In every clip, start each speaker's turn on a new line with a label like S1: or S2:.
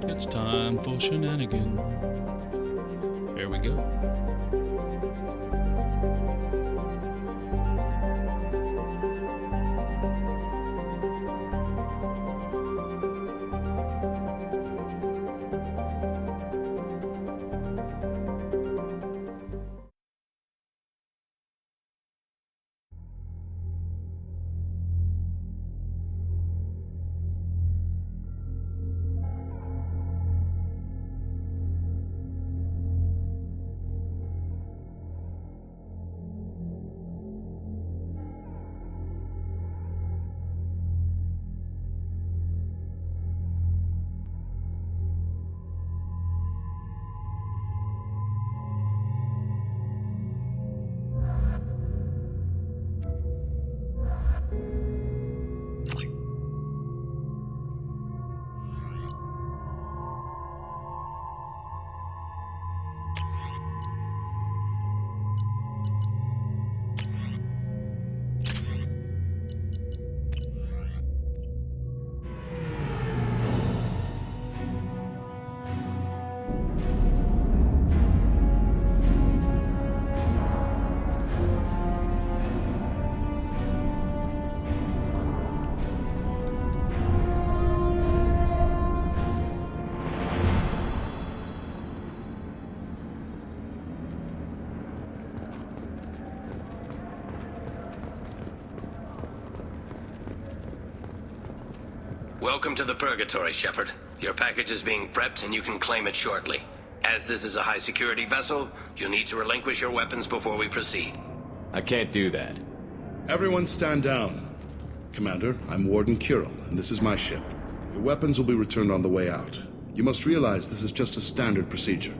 S1: It's time for shenanigans. Here we go.
S2: Welcome to the Purgatory, Shepard. Your package is being prepped and you can claim it shortly. As this is a high-security vessel, you'll need to relinquish your weapons before we proceed.
S3: I can't do that.
S4: Everyone stand down. Commander, I'm Warden Kirill, and this is my ship. Your weapons will be returned on the way out. You must realize this is just a standard procedure.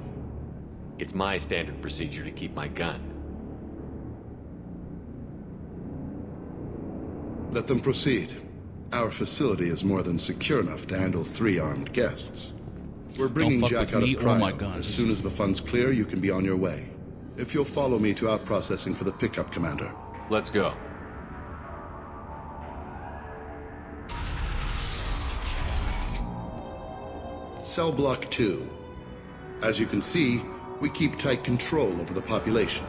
S3: It's my standard procedure to keep my gun.
S4: Let them proceed. Our facility is more than secure enough to handle 3 armed guests. We're bringing
S1: fuck
S4: Jack
S1: with
S4: out of
S1: me or my
S4: cryo.
S1: guns.
S4: As soon as the funds clear, you can be on your way. If you'll follow me to out-processing for the pickup, Commander.
S3: Let's go.
S4: Cell Block 2. As you can see, we keep tight control over the population.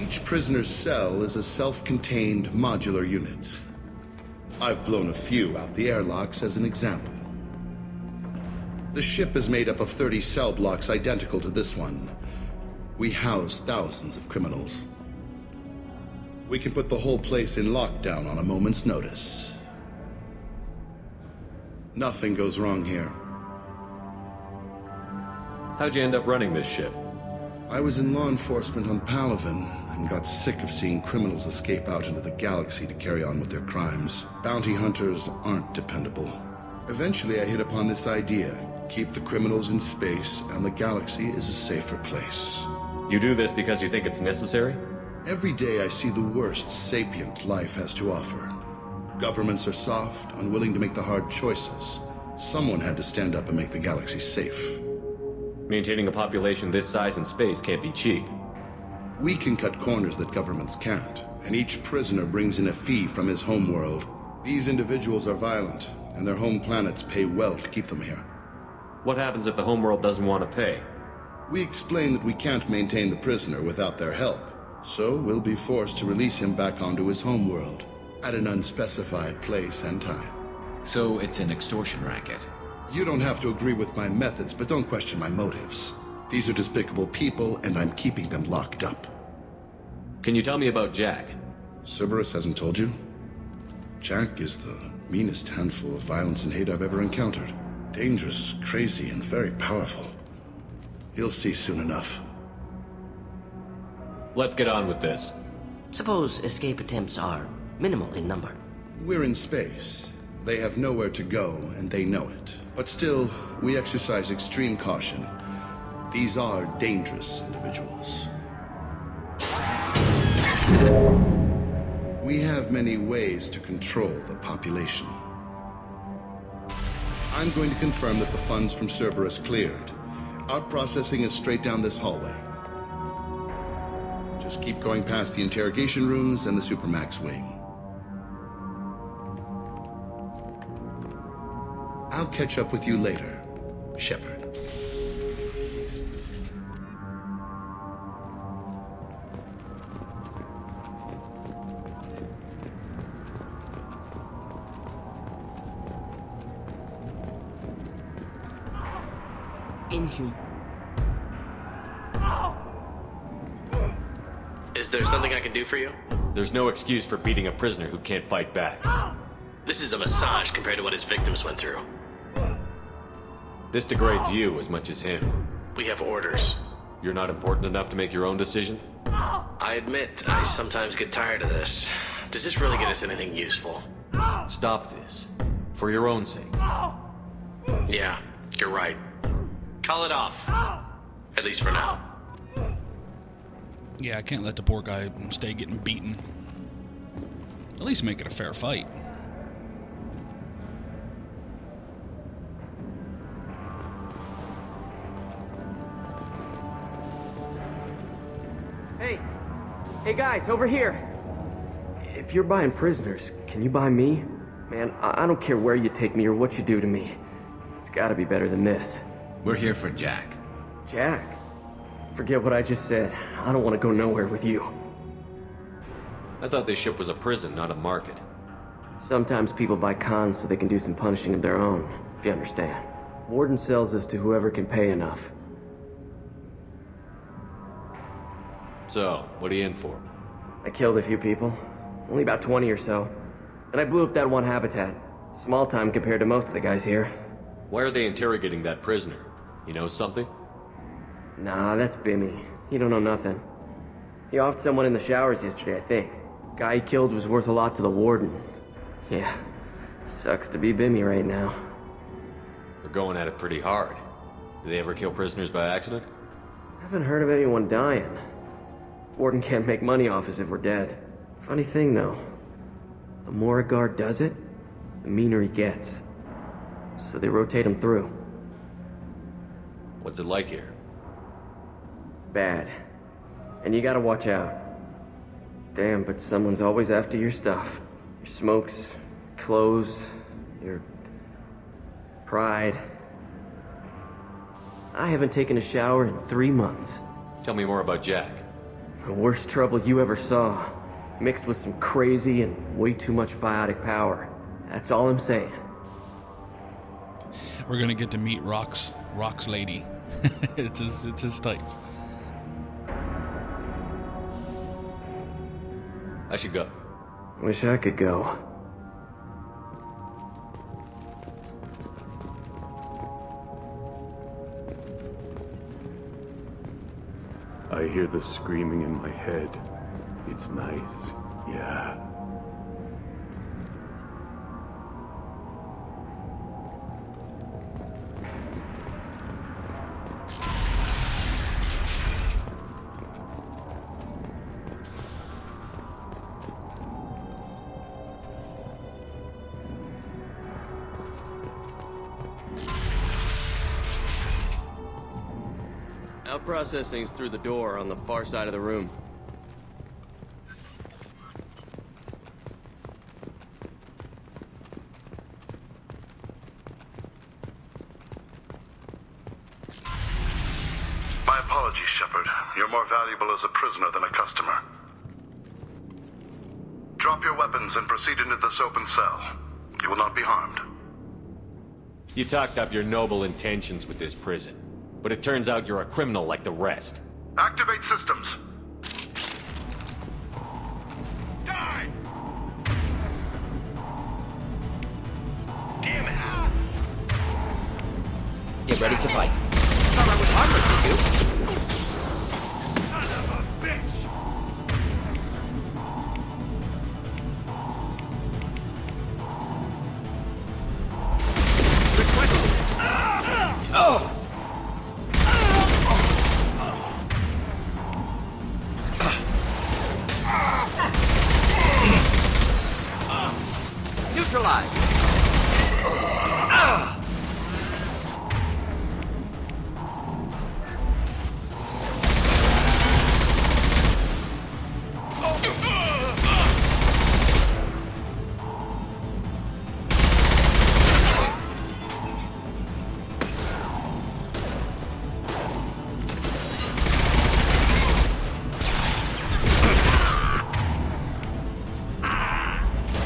S4: Each prisoner's cell is a self-contained modular unit. I've blown a few out the airlocks as an example. The ship is made up of 30 cell blocks identical to this one. We house thousands of criminals. We can put the whole place in lockdown on a moment's notice. Nothing goes wrong here.
S3: How'd you end up running this ship?
S4: I was in law enforcement on Palaven and got sick of seeing criminals escape out into the galaxy to carry on with their crimes. Bounty hunters aren't dependable. Eventually I hit upon this idea. Keep the criminals in space, and the galaxy is a safer place.
S3: You do this because you think it's necessary?
S4: Every day I see the worst sapient life has to offer. Governments are soft, unwilling to make the hard choices. Someone had to stand up and make the galaxy safe.
S3: Maintaining a population this size in space can't be cheap.
S4: We can cut corners that governments can't, and each prisoner brings in a fee from his homeworld. These individuals are violent, and their home planets pay well to keep them here.
S3: What happens if the homeworld doesn't want to pay?
S4: We explain that we can't maintain the prisoner without their help, so we'll be forced to release him back onto his homeworld, at an unspecified place and time.
S5: So it's an extortion racket.
S4: You don't have to agree with my methods, but don't question my motives. These are despicable people, and I'm keeping them locked up.
S3: Can you tell me about Jack?
S4: Cerberus hasn't told you? Jack is the meanest handful of violence and hate I've ever encountered. Dangerous, crazy, and very powerful. You'll see soon enough.
S3: Let's get on with this.
S6: Suppose escape attempts are minimal in number.
S4: We're in space. They have nowhere to go, and they know it. But still, we exercise extreme caution. These are dangerous individuals. We have many ways to control the population. I'm going to confirm that the funds from Cerberus cleared. Out-processing is straight down this hallway. Just keep going past the interrogation rooms and the Supermax wing. I'll catch up with you later, Shepard.
S6: Inhuman.
S7: Is there something I can do for you?
S3: There's no excuse for beating a prisoner who can't fight back.
S7: This is a massage compared to what his victims went through.
S3: This degrades you as much as him.
S7: We have orders.
S3: You're not important enough to make your own decisions?
S7: I admit, I sometimes get tired of this. Does this really get us anything useful?
S3: Stop this. For your own sake.
S7: Yeah, you're right. Call it off. At least for now.
S1: Yeah, I can't let the poor guy stay getting beaten. At least make it a fair fight.
S8: Hey guys, over here! If you're buying prisoners, can you buy me? Man, I don't care where you take me or what you do to me. It's gotta be better than this.
S5: We're here for Jack.
S8: Jack? Forget what I just said. I don't want to go nowhere with you.
S3: I thought this ship was a prison, not a market.
S8: Sometimes people buy cons so they can do some punishing of their own, if you understand. Warden sells us to whoever can pay enough.
S3: So, what are you in for?
S8: I killed a few people. Only about 20 or so. And I blew up that one habitat. Small time compared to most of the guys here.
S3: Why are they interrogating that prisoner? He knows something?
S8: Nah, that's Bimmy. He don't know nothing. He offed someone in the showers yesterday, I think. Guy he killed was worth a lot to the warden. Yeah, sucks to be Bimmy right now.
S3: They're going at it pretty hard. Do they ever kill prisoners by accident?
S8: Haven't heard of anyone dying. Warden can't make money off us if we're dead. Funny thing, though. The more a guard does it, the meaner he gets. So they rotate him through.
S3: What's it like here?
S8: Bad. And you gotta watch out. Damn, but someone's always after your stuff. Your smokes, clothes, your pride. I haven't taken a shower in 3 months.
S3: Tell me more about Jack.
S8: The worst trouble you ever saw. Mixed with some crazy and way too much biotic power. That's all I'm saying.
S1: We're gonna get to meet Rock's lady. it's his type.
S3: I should go.
S8: Wish I could go.
S9: I hear the screaming in my head. It's nice, yeah.
S8: Processing's through the door on the far side of the room.
S10: My apologies, Shepard. You're more valuable as a prisoner than a customer. Drop your weapons and proceed into this open cell. You will not be harmed.
S3: You talked up your noble intentions with this prison, but it turns out you're a criminal like the rest.
S10: Activate systems.
S2: Die! Damn it!
S6: Get ready to fight.
S2: Thought I was harmless to you. Son of a bitch!
S6: Oh! Neutralized!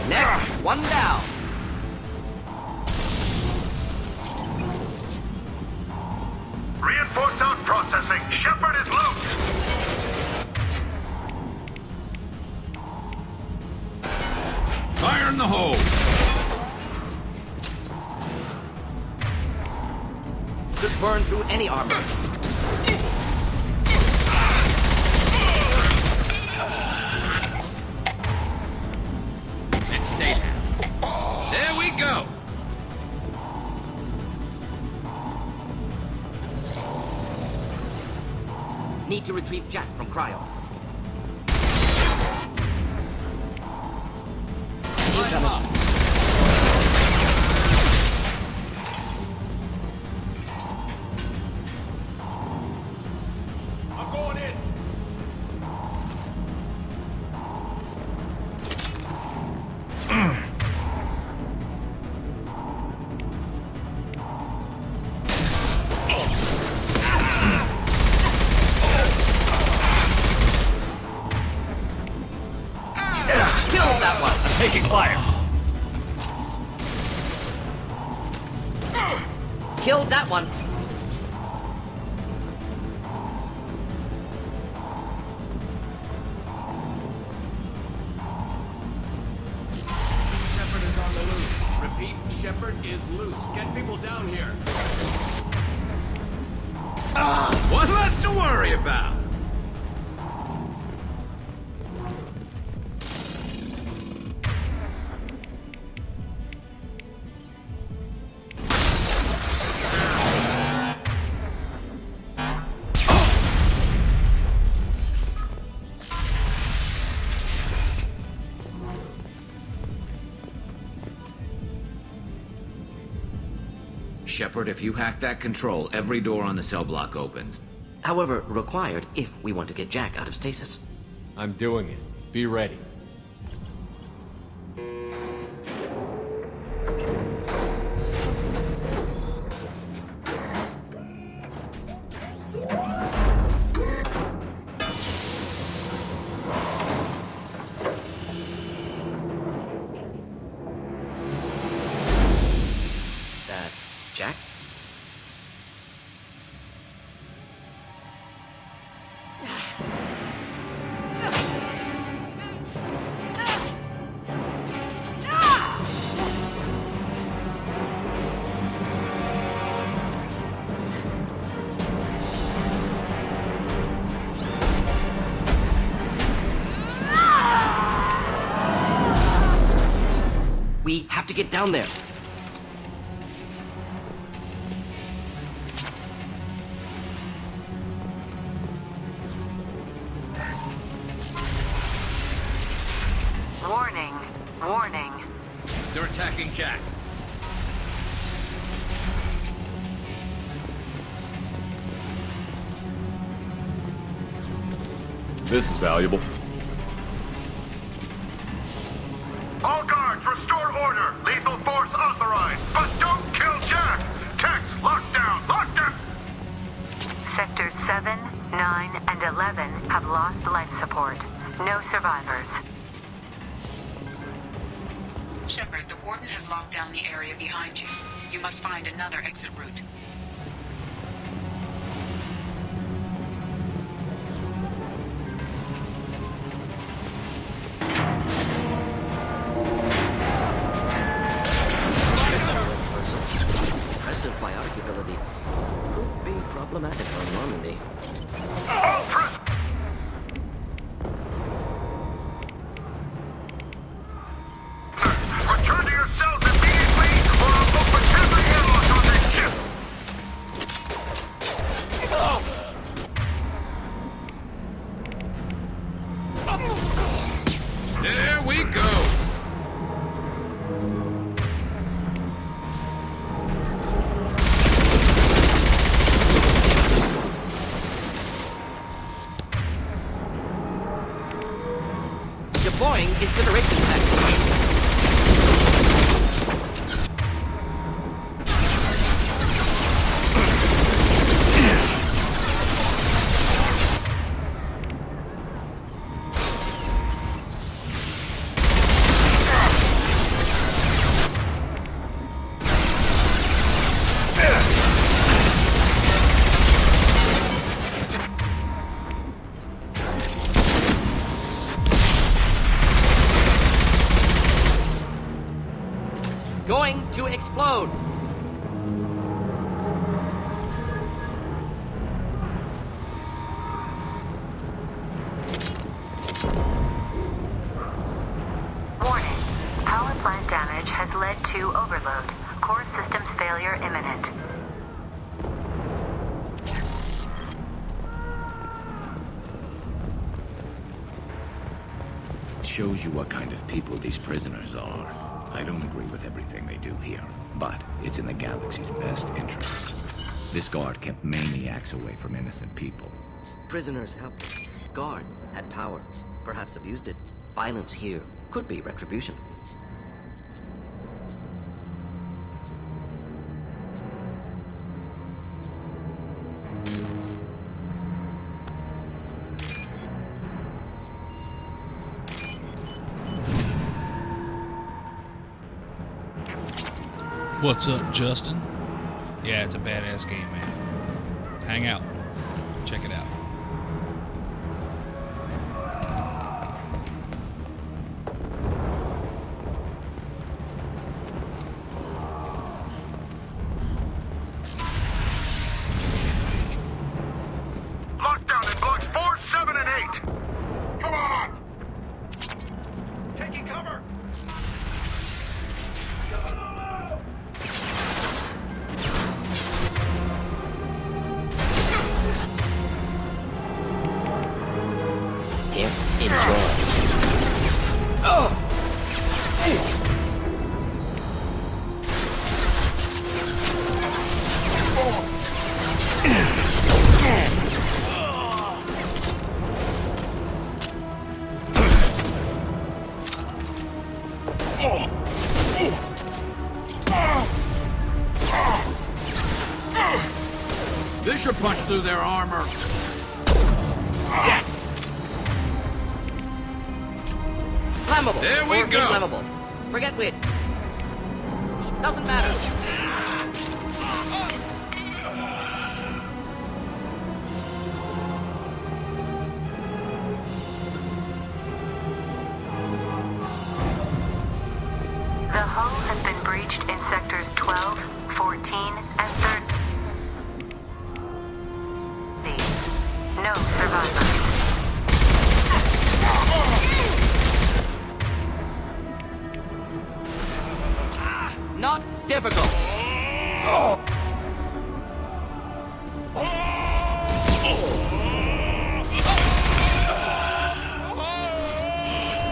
S6: Next, one down.
S10: Reinforce out processing. Shepard is loose.
S5: Fire in the hole!
S6: Could burn through any armor.
S5: And stay there. There we go!
S6: Need to retrieve Jack from cryo. Incoming.
S2: I'm going in.
S6: Kill that one.
S3: Taking fire!
S6: Killed that one.
S7: Shepard is on the loose. Repeat, Shepard is loose. Get people down here.
S5: What less to worry about? Shepard, if you hack that control, every door on the cell block opens.
S6: However, required if we want to get Jack out of stasis.
S3: I'm doing it. Be ready.
S6: That's Jack? We have to get down there.
S11: Warning. Warning.
S5: They're attacking Jack.
S9: This is valuable.
S10: All guards, restore order. Lethal force authorized. But don't kill Jack. Tex, lockdown. Lockdown.
S11: Sectors 7, 9, and 11 have lost life support. No survivors.
S12: Shepard, the Warden has locked down the area behind you. You must find another exit route.
S6: Impressive biotic ability. Could be problematic for Normandy.
S10: Return to your cells immediately, or I'll open every airlock on this ship.
S1: There we go.
S6: Deploying incineration package. Going to explode.
S11: Warning. Power plant damage has led to overload. Core systems failure imminent.
S5: Shows you what kind of people these prisoners are. I don't agree with everything they do here, but it's in the galaxy's best interest. This guard kept maniacs away from innocent people.
S6: Prisoners helpless. Guard had power. Perhaps abused it. Violence here could be retribution.
S1: What's up, Justin? Yeah, it's a badass game, man. Hang out. Check it out.
S10: Lockdown in blocks 4, 7, and 8. Come on. Taking cover.
S6: Here, enjoy.
S5: This should punch through their armor. Yes!
S6: Flammable.
S5: There we
S6: or
S5: go.
S6: Inflammable. Forget which. Doesn't matter.
S11: The hull has been breached in sectors 12, 14, and 13. No survivors.
S6: Not difficult.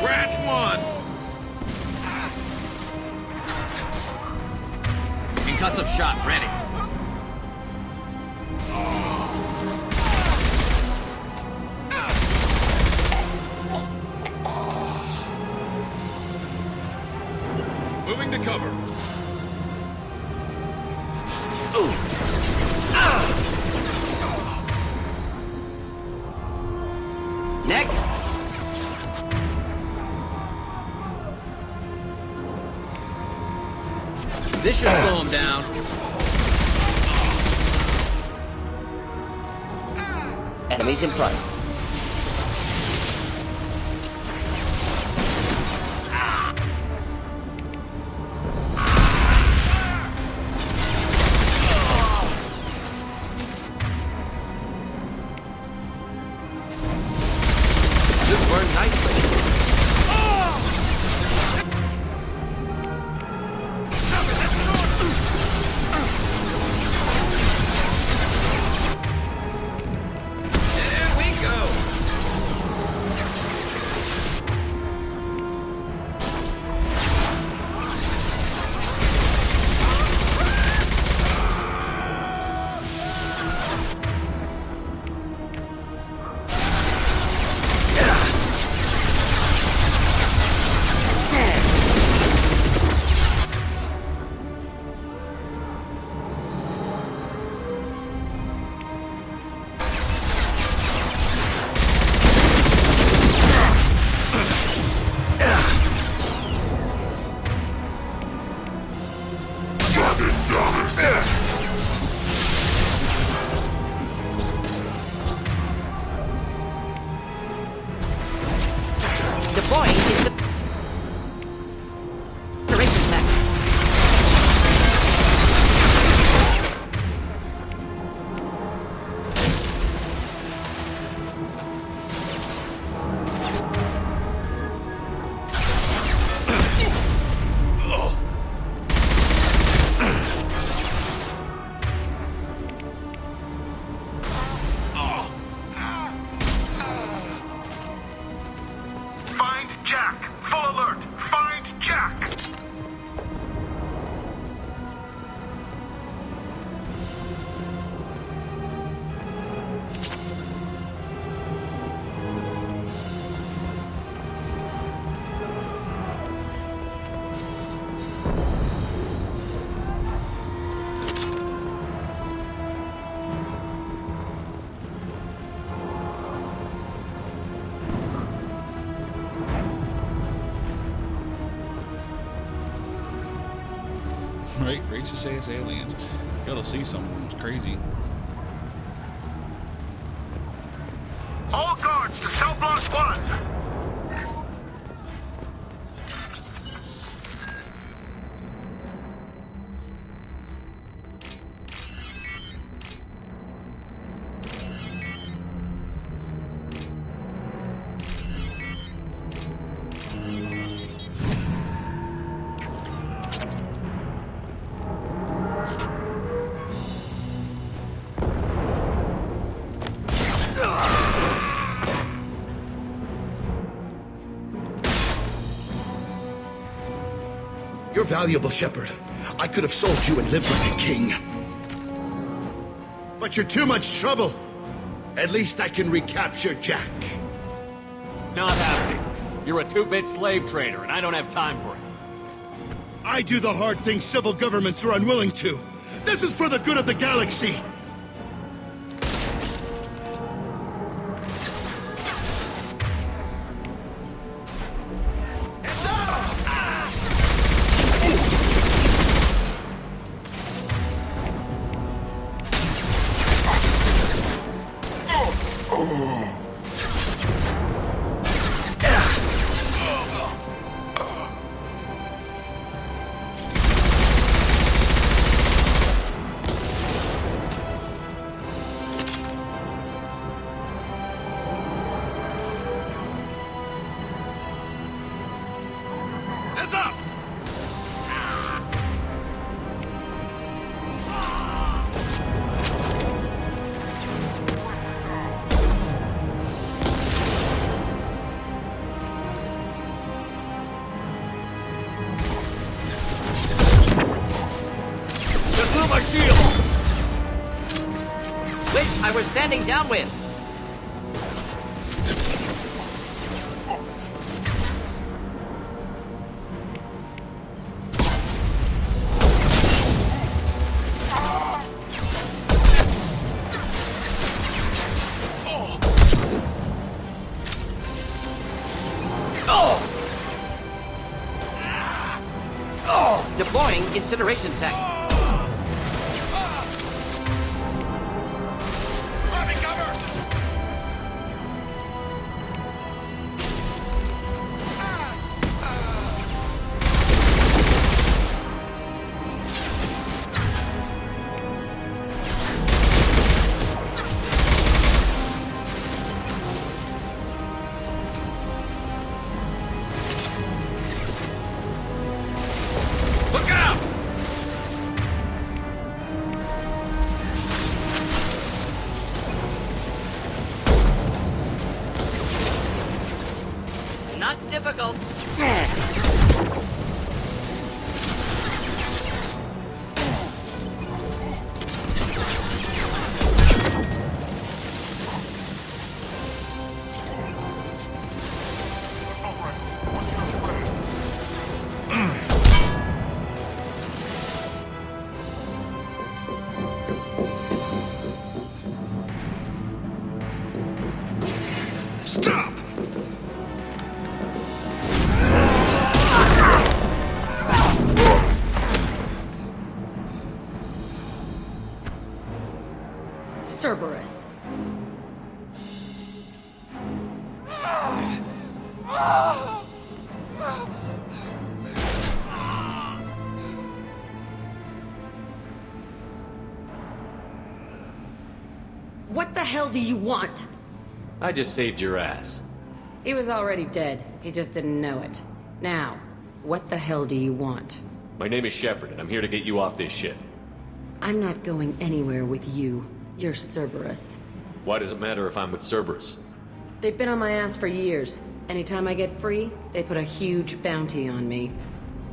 S5: Scratch one. Concussive shot ready.
S10: Moving to cover.
S6: Next!
S13: This should slow him down.
S6: Enemies in front.
S13: This burned nicely. There we go.
S6: Deploying is the racing mech.
S10: Find Jack. Full alert. Find Jack.
S1: Right? Racist ass aliens. Gotta see something. It's crazy.
S10: All guards to cell block 1.
S4: You're valuable, Shepard. I could have sold you and lived like a king. But you're too much trouble. At least I can recapture Jack.
S3: Not happening. You're a two-bit slave trader, and I don't have time for it.
S4: I do the hard things civil governments are unwilling to. This is for the good of the galaxy.
S10: Heads up!
S13: Just blew my shield.
S6: Wish I were standing downwind. incineration tech. Not difficult.
S10: Stop!
S14: Cerberus. What the hell do you want?
S3: I just saved your ass.
S14: He was already dead. He just didn't know it. Now, what the hell do you want?
S3: My name is Shepard, and I'm here to get you off this ship.
S14: I'm not going anywhere with you. You're Cerberus.
S3: Why does it matter if I'm with Cerberus?
S14: They've been on my ass for years. Anytime I get free, they put a huge bounty on me.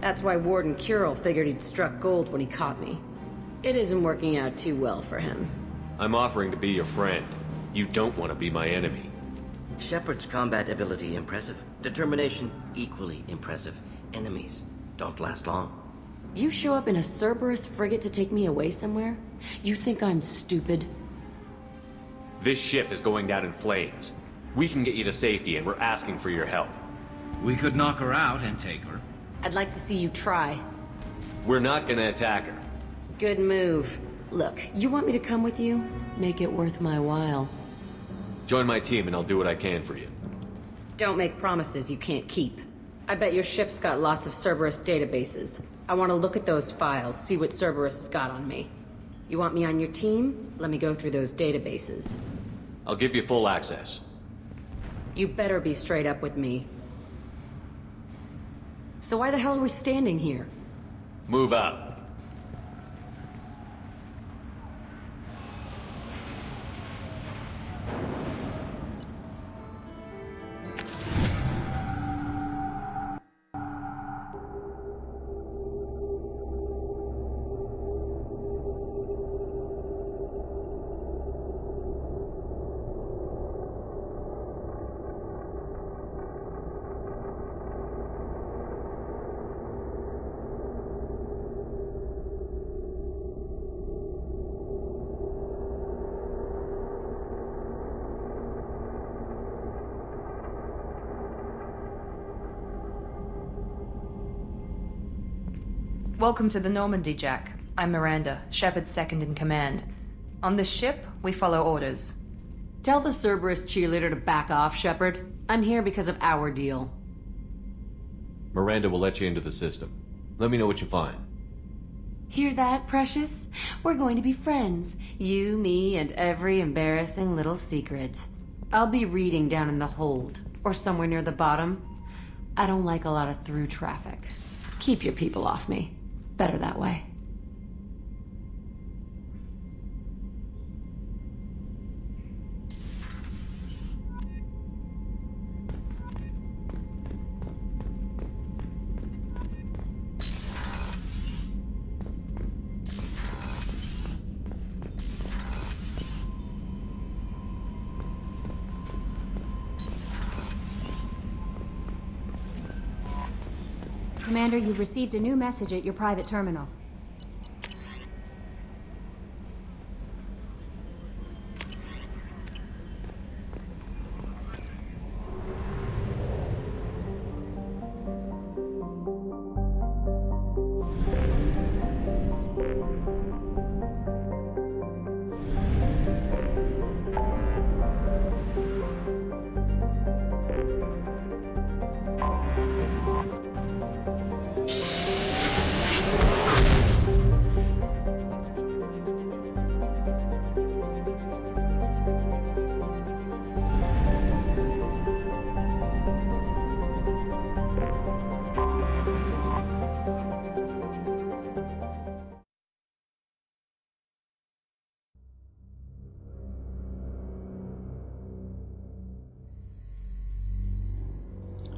S14: That's why Warden Curl figured he'd struck gold when he caught me. It isn't working out too well for him.
S3: I'm offering to be your friend. You don't want to be my enemy.
S6: Shepard's combat ability impressive. Determination equally impressive. Enemies don't last long.
S14: You show up in a Cerberus frigate to take me away somewhere? You think I'm stupid?
S3: This ship is going down in flames. We can get you to safety, and we're asking for your help.
S13: We could knock her out and take her.
S14: I'd like to see you try.
S3: We're not gonna attack her.
S14: Good move. Look, you want me to come with you? Make it worth my while.
S3: Join my team and I'll do what I can for you.
S14: Don't make promises you can't keep. I bet your ship's got lots of Cerberus databases. I want to look at those files, see what Cerberus has got on me. You want me on your team? Let me go through those databases.
S3: I'll give you full access.
S14: You better be straight up with me. So why the hell are we standing here?
S3: Move out.
S15: Welcome to the Normandy, Jack. I'm Miranda, Shepard's second in command. On this ship, we follow orders.
S14: Tell the Cerberus cheerleader to back off, Shepard. I'm here because of our deal.
S3: Miranda will let you into the system. Let me know what you find.
S14: Hear that, Precious? We're going to be friends. You, me, and every embarrassing little secret. I'll be reading down in the hold, or somewhere near the bottom. I don't like a lot of through traffic. Keep your people off me. Better that way.
S16: Commander, you've received a new message at your private terminal.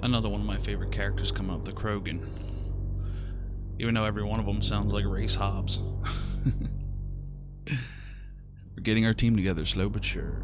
S1: Another one of my favorite characters coming up, the Krogan. Even though every one of them sounds like Race Hobbs. We're getting our team together, slow but sure.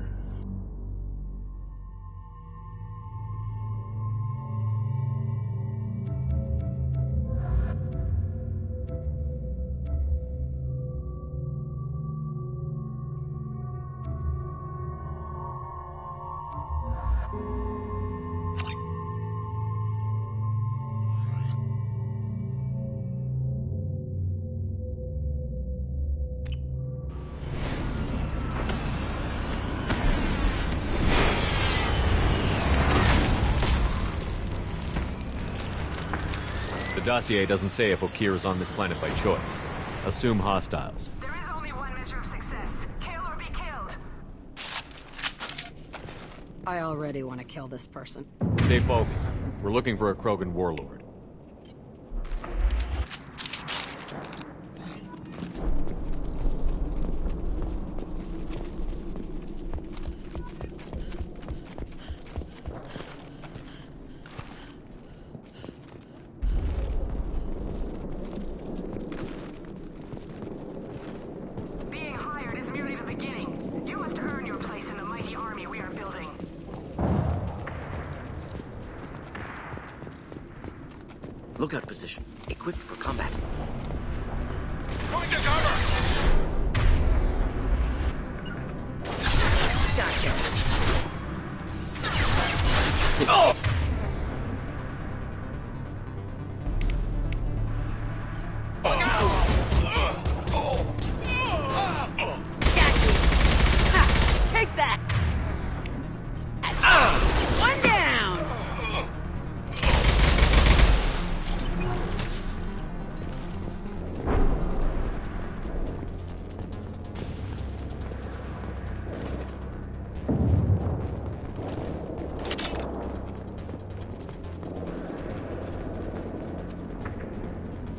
S3: The dossier doesn't say if Okeer is on this planet by choice. Assume hostiles.
S11: There is only one measure of success. Kill or be killed.
S17: I already want to kill this person.
S3: Stay focused. We're looking for a Krogan warlord.
S11: Being hired is merely the beginning. You must earn your place in the mighty army we are building.
S6: Lookout position. Equipped for combat.
S10: Point to cover!
S6: Gotcha.
S10: Oh!
S17: Take that! One down!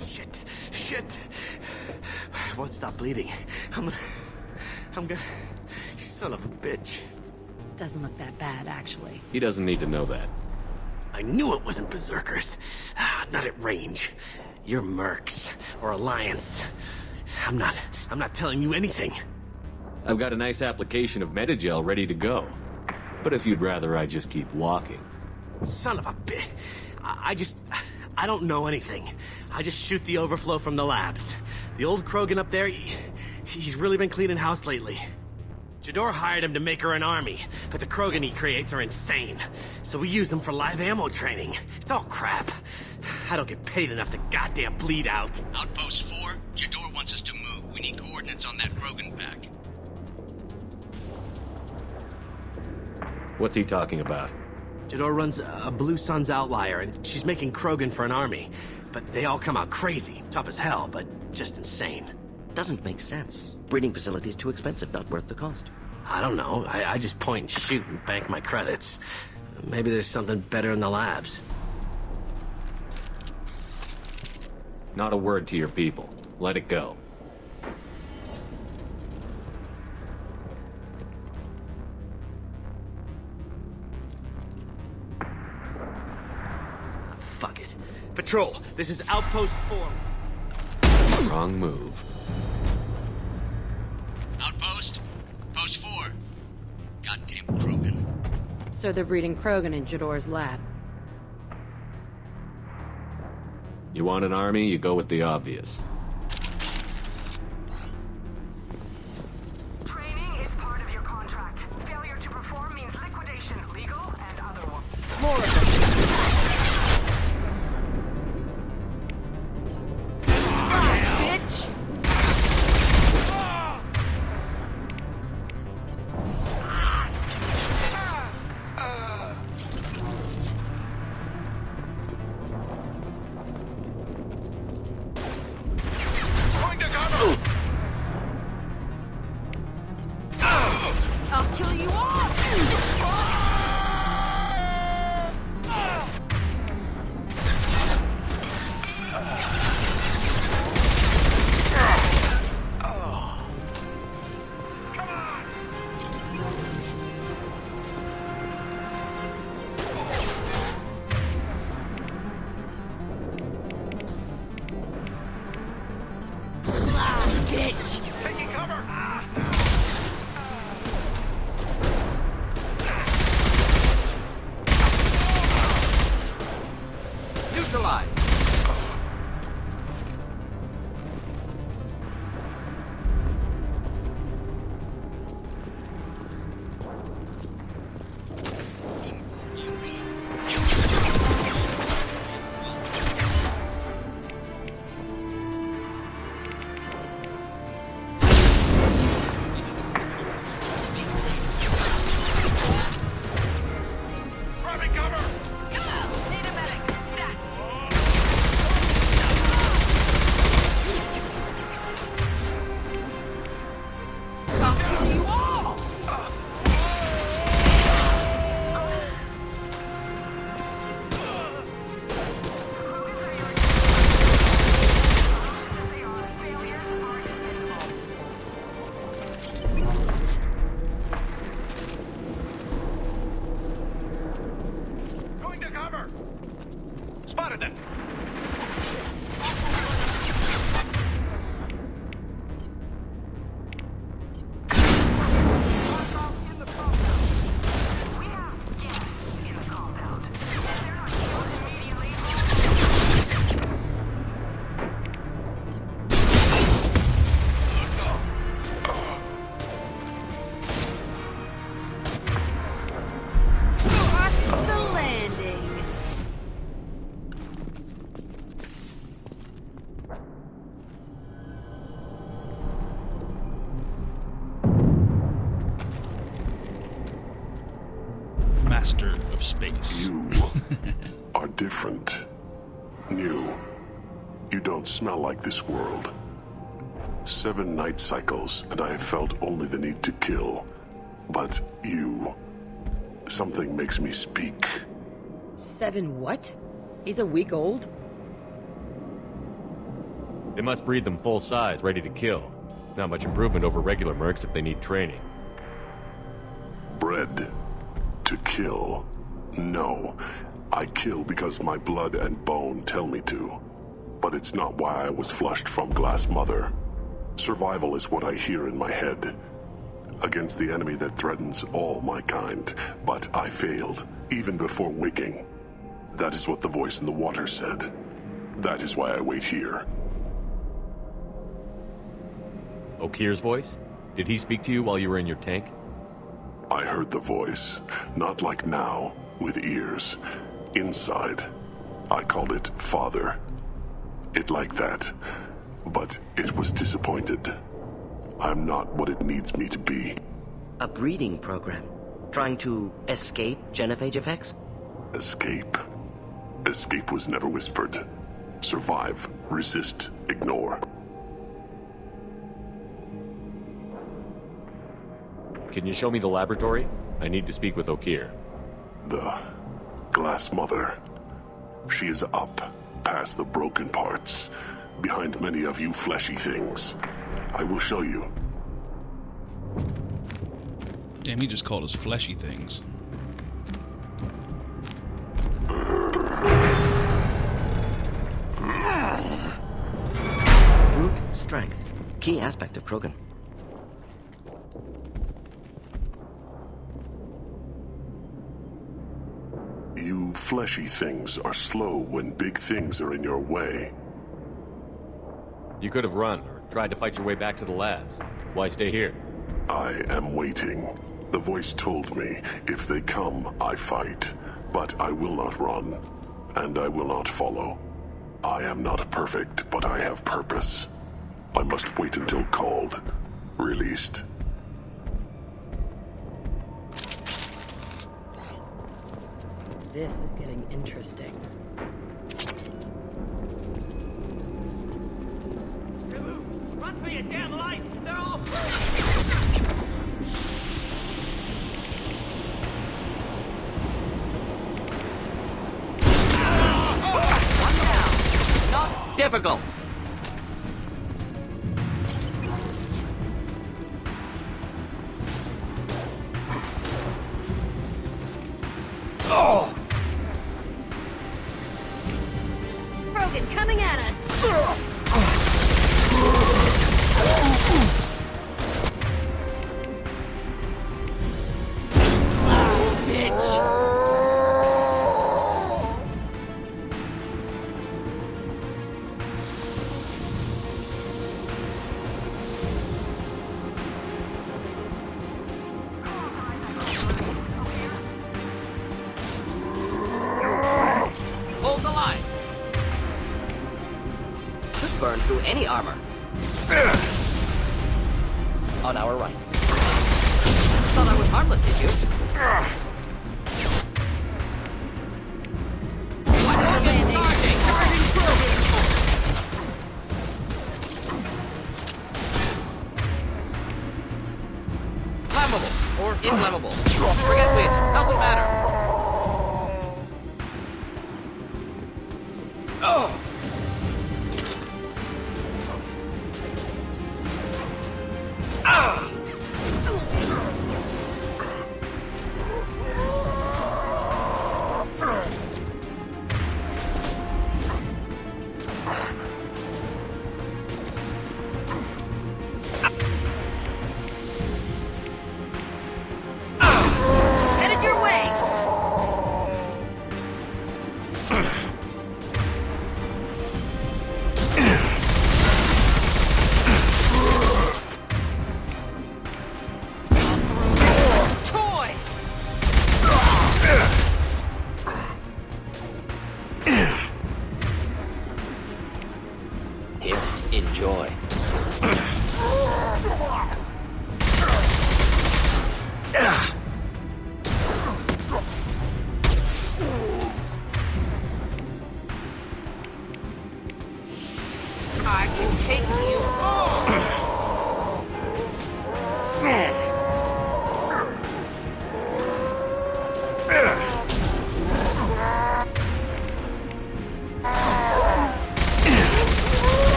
S18: Shit. I won't stop bleeding. I'm gonna... Son of a bitch.
S17: Doesn't look that bad, actually.
S3: He doesn't need to know that.
S18: I knew it wasn't Berserkers. Not at range. You're Mercs. Or Alliance. I'm not telling you anything.
S3: I've got a nice application of Metagel ready to go. But if you'd rather I just keep walking.
S18: Son of a bitch. I don't know anything. I just shoot the overflow from the labs. The old Krogan up there, he's really been cleaning house lately. Jador hired him to make her an army, but the Krogan he creates are insane. So we use them for live ammo training. It's all crap. I don't get paid enough to goddamn bleed out.
S19: Outpost 4, Jador wants us to move. We need coordinates on that Krogan pack.
S3: What's he talking about?
S18: Jador runs a Blue Suns outlier, and she's making Krogan for an army. But they all come out crazy. Tough as hell, but just insane.
S6: Doesn't make sense. Breeding facility's too expensive, not worth the cost.
S18: I don't know. I just point and shoot and bank my credits. Maybe there's something better in the labs.
S3: Not a word to your people. Let it go.
S18: Fuck it. Patrol, this is Outpost 4.
S3: Wrong move.
S19: Outpost? Post 4. Goddamn Krogan.
S17: So they're breeding Krogan in Jador's lab.
S3: You want an army, you go with the obvious.
S11: Training is part of your contract. Failure to perform means liquidation, legal and otherwise.
S17: More of them. Bitch!
S1: master of space.
S20: You are different. New. You don't smell like this world. 7 night cycles, and I have felt only the need to kill. But you... something makes me speak.
S17: 7 what? He's a week old?
S3: They must breed them full size, ready to kill. Not much improvement over regular mercs if they need training.
S20: Bred to kill. No. I kill because my blood and bone tell me to. But it's not why I was flushed from Glass Mother. Survival is what I hear in my head. Against the enemy that threatens all my kind. But I failed, even before waking. That is what the voice in the water said. That is why I wait here.
S3: Okir's voice? Did he speak to you while you were in your tank?
S20: I heard the voice. Not like now, with ears. Inside. I called it Father. It like that. But it was disappointed. I'm not what it needs me to be.
S6: A breeding program? Trying to escape genophage effects?
S20: Escape. Escape was never whispered. Survive, resist, ignore.
S3: Can you show me the laboratory? I need to speak with Okir.
S20: The Glass Mother. She is up, past the broken parts, behind many of you fleshy things. I will show you.
S1: Damn, he just called us fleshy things.
S6: Brute strength. Key aspect of Krogan.
S20: You fleshy things are slow when big things are in your way.
S3: You could have run, or tried to fight your way back to the labs. Why stay here?
S20: I am waiting. The voice told me, if they come, I fight. But I will not run, and I will not follow. I am not perfect, but I have purpose. I must wait until called, released.
S17: This is getting interesting.
S18: Run for your damn life! They're all
S6: Not difficult.
S17: Krogan coming at us!
S6: Hold the line. Could burn through any armor. On our right. Thought I was harmless, did you? Flammable or inflammable. Forget which. Doesn't matter. Oh! Ah!
S17: Headed your way!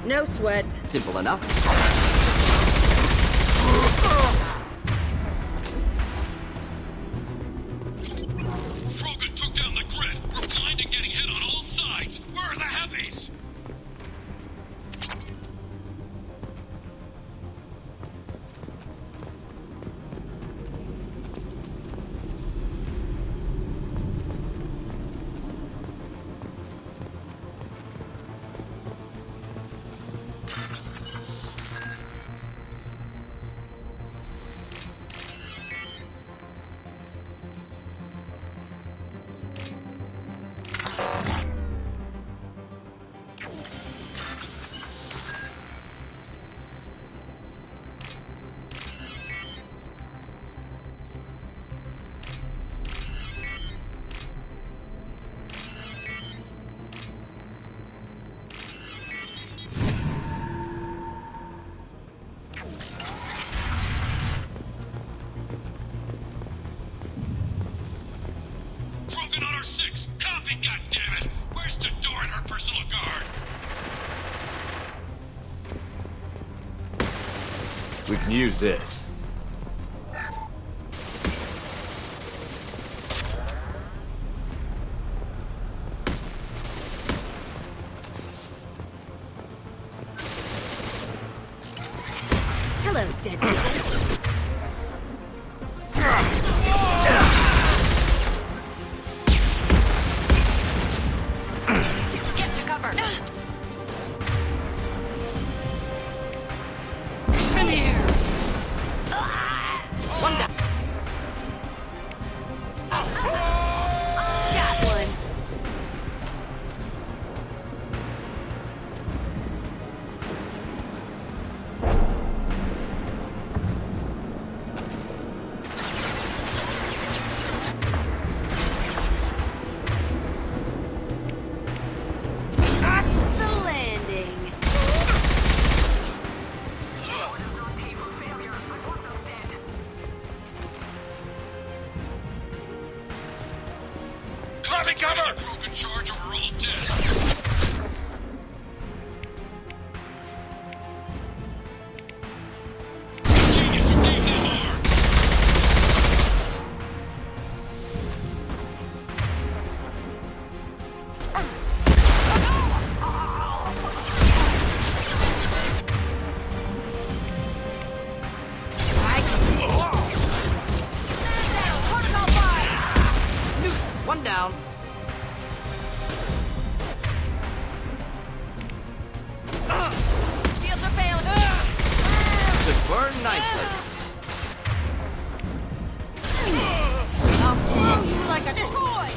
S17: No sweat.
S6: Simple enough.
S19: Krogan took down the grid. We're blind and getting hit on all sides. Where are the heavies? Krogan on our 6. Copy, goddammit. Where's Jador and her personal guard?
S3: We can use this.
S17: Hello, dead skin.
S11: Get to cover.
S17: Come here.
S6: One down.
S17: Got one. The landing.
S19: Copy, cover! Krogan charge or we're all dead. Genius, you gave them arms.
S6: One down.
S17: Shields are failing.
S6: Should burn nicely.
S17: I'll throw you like a toy.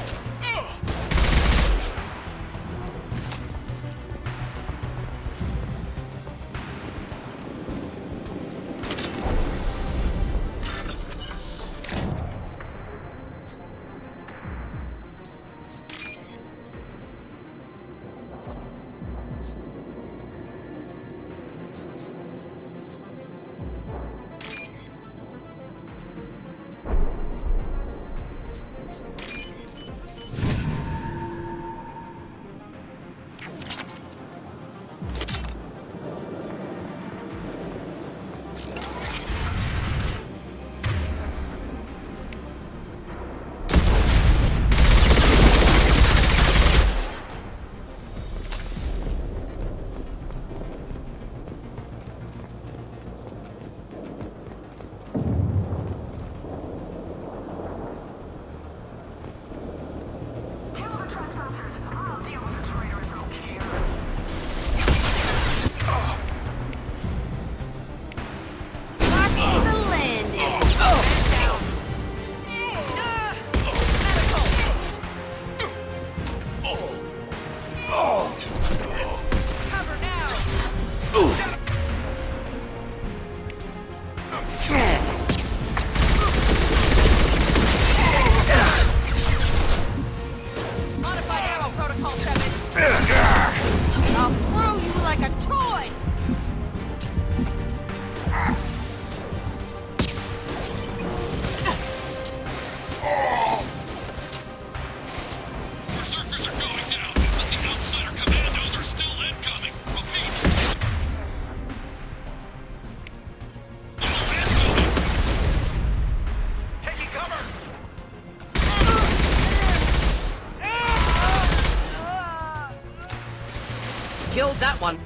S17: that one.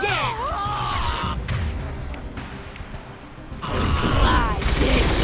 S17: Yeah! Fly, bitch!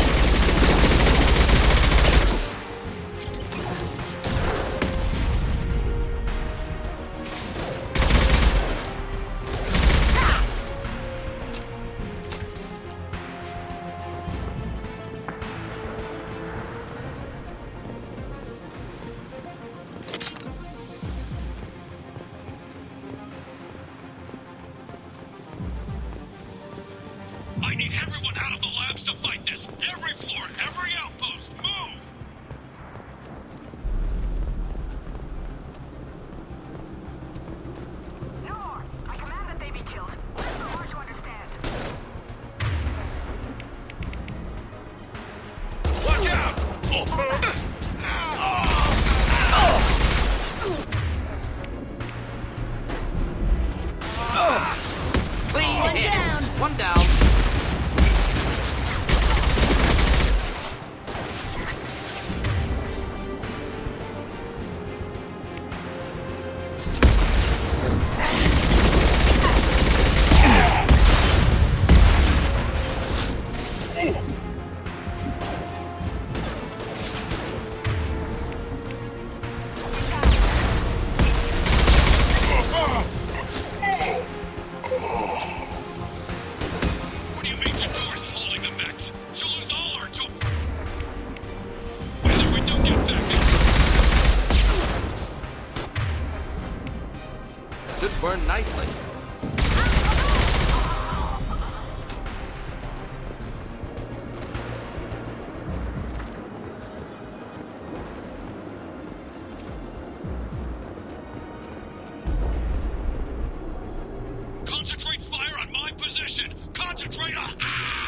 S19: I need everyone out of the labs to fight this. Every floor, every outpost, move!
S11: Nor, I command that they be killed. Listen hard to understand.
S19: Watch out!
S6: One down.
S17: One down.
S19: What do you mean Jador's holding the mechs? She'll lose all her to... Whether we don't get back in...
S6: Should burn nicely.
S19: Concentrate fire on my position! Concentrate on... Ah!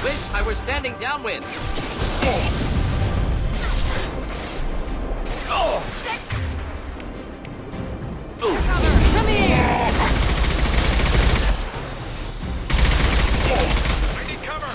S6: Wish I were standing downwind.
S17: Come here!
S19: I need cover!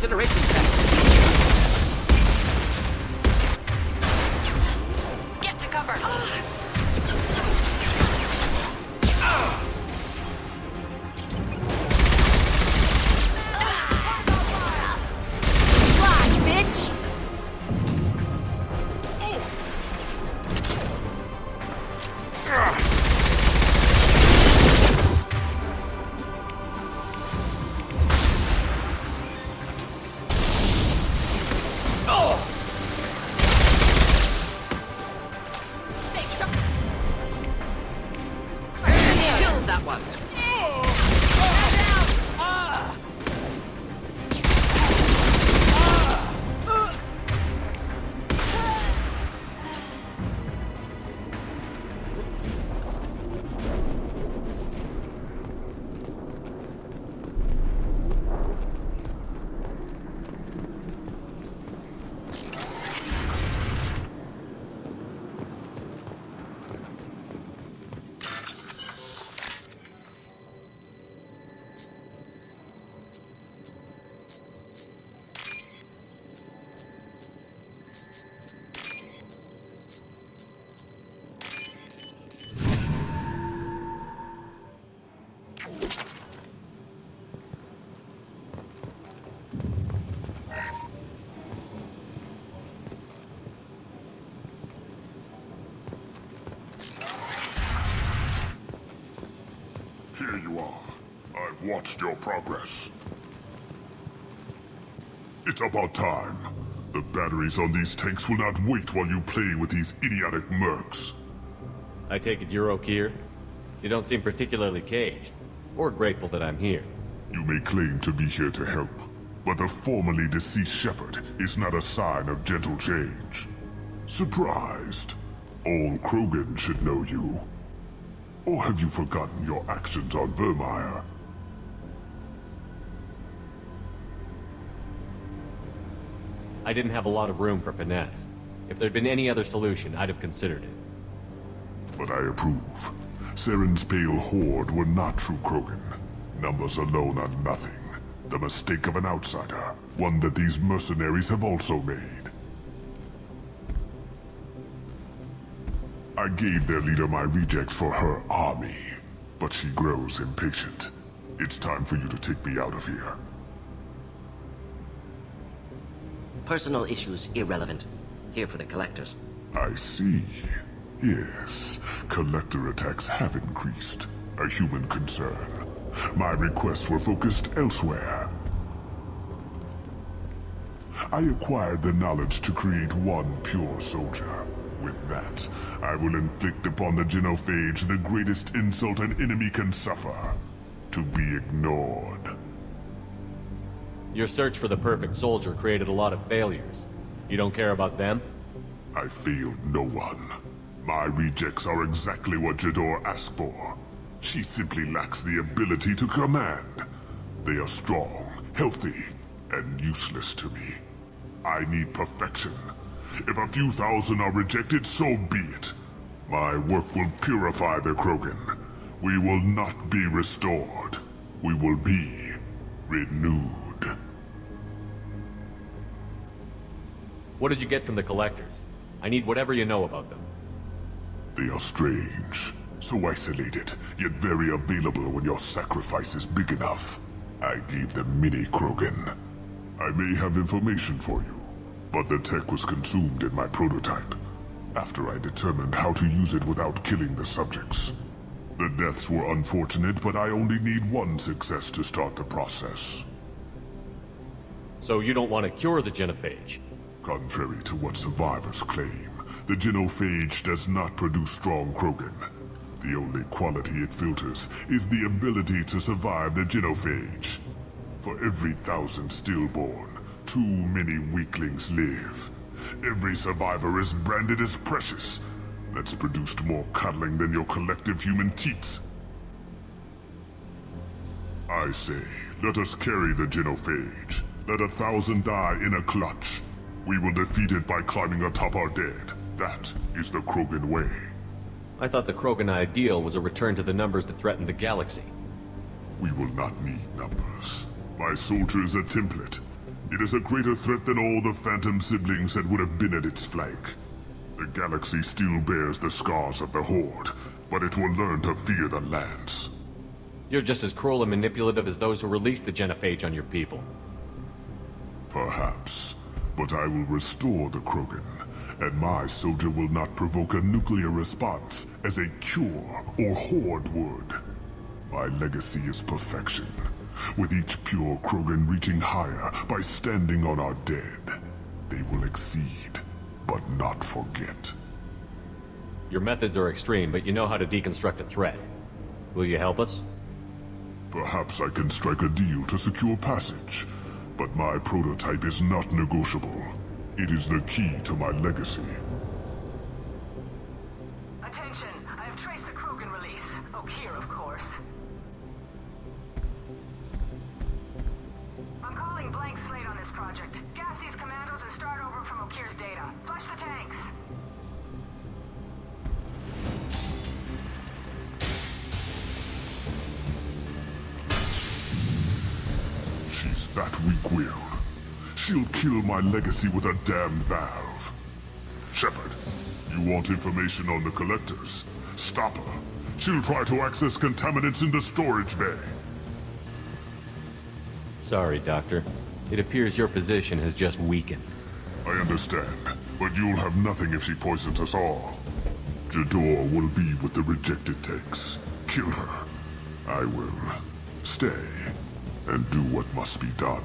S6: incineration tank.
S11: Get to cover. Fly, bitch! Killed that one.
S20: Here you are. I've watched your progress. It's about time. The batteries on these tanks will not wait while you play with these idiotic mercs.
S3: I take it you're Okeer? You don't seem particularly caged, or grateful that I'm here.
S20: You may claim to be here to help, but the formerly deceased Shepard is not a sign of gentle change. Surprised? All Krogan should know you. Or have you forgotten your actions on Vermeer?
S3: I didn't have a lot of room for finesse. If there'd been any other solution, I'd have considered it.
S20: But I approve. Saren's Pale Horde were not true Krogan. Numbers alone are nothing. The mistake of an outsider. One that these mercenaries have also made. I gave their leader my rejects for her army, but she grows impatient. It's time for you to take me out of here.
S6: Personal issues irrelevant. Here for the collectors.
S20: I see. Yes, collector attacks have increased. A human concern. My requests were focused elsewhere. I acquired the knowledge to create one pure soldier. With that, I will inflict upon the Genophage the greatest insult an enemy can suffer. To be ignored.
S3: Your search for the perfect soldier created a lot of failures. You don't care about them?
S20: I failed no one. My rejects are exactly what Jador asked for. She simply lacks the ability to command. They are strong, healthy, and useless to me. I need perfection. If a few thousand are rejected, so be it. My work will purify the Krogan. We will not be restored. We will be renewed.
S3: What did you get from the collectors? I need whatever you know about them.
S20: They are strange. So isolated, yet very available when your sacrifice is big enough. I gave them mini Krogan. I may have information for you, but the tech was consumed in my prototype, after I determined how to use it without killing the subjects. The deaths were unfortunate, but I only need one success to start the process.
S3: So you don't want to cure the Genophage?
S20: Contrary to what survivors claim, the Genophage does not produce strong Krogan. The only quality it filters is the ability to survive the Genophage. For every 1,000 stillborn, too many weaklings live. Every survivor is branded as precious. That's produced more cuddling than your collective human teats. I say, let us carry the Genophage. Let 1,000 die in a clutch. We will defeat it by climbing atop our dead. That is the Krogan way.
S3: I thought the Krogan ideal was a return to the numbers that threatened the galaxy.
S20: We will not need numbers. My soldier is a template. It is a greater threat than all the Phantom siblings that would have been at its flank. The galaxy still bears the scars of the Horde, but it will learn to fear the Lance.
S3: You're just as cruel and manipulative as those who released the Genophage on your people.
S20: Perhaps, but I will restore the Krogan, and my soldier will not provoke a nuclear response as a cure or Horde would. My legacy is perfection, with each pure Krogan reaching higher by standing on our dead. They will exceed, but not forget.
S3: Your methods are extreme, but you know how to deconstruct a threat. Will you help us?
S20: Perhaps I can strike a deal to secure passage, but my prototype is not negotiable. It is the key to my legacy.
S11: Attention! I have traced the Krogan release. Okeer, of course. I'm calling blank slate on this project. Gas these commandos and start over from Okeer's data. Flush the tanks!
S20: She's that weak-willed. She'll kill my legacy with a damn valve. Shepard, you want information on the Collectors? Stop her. She'll try to access contaminants in the storage bay.
S3: Sorry, Doctor. It appears your position has just weakened.
S20: I understand, but you'll have nothing if she poisons us all. Jador will be with the rejected tanks. Kill her. I will stay and do what must be done.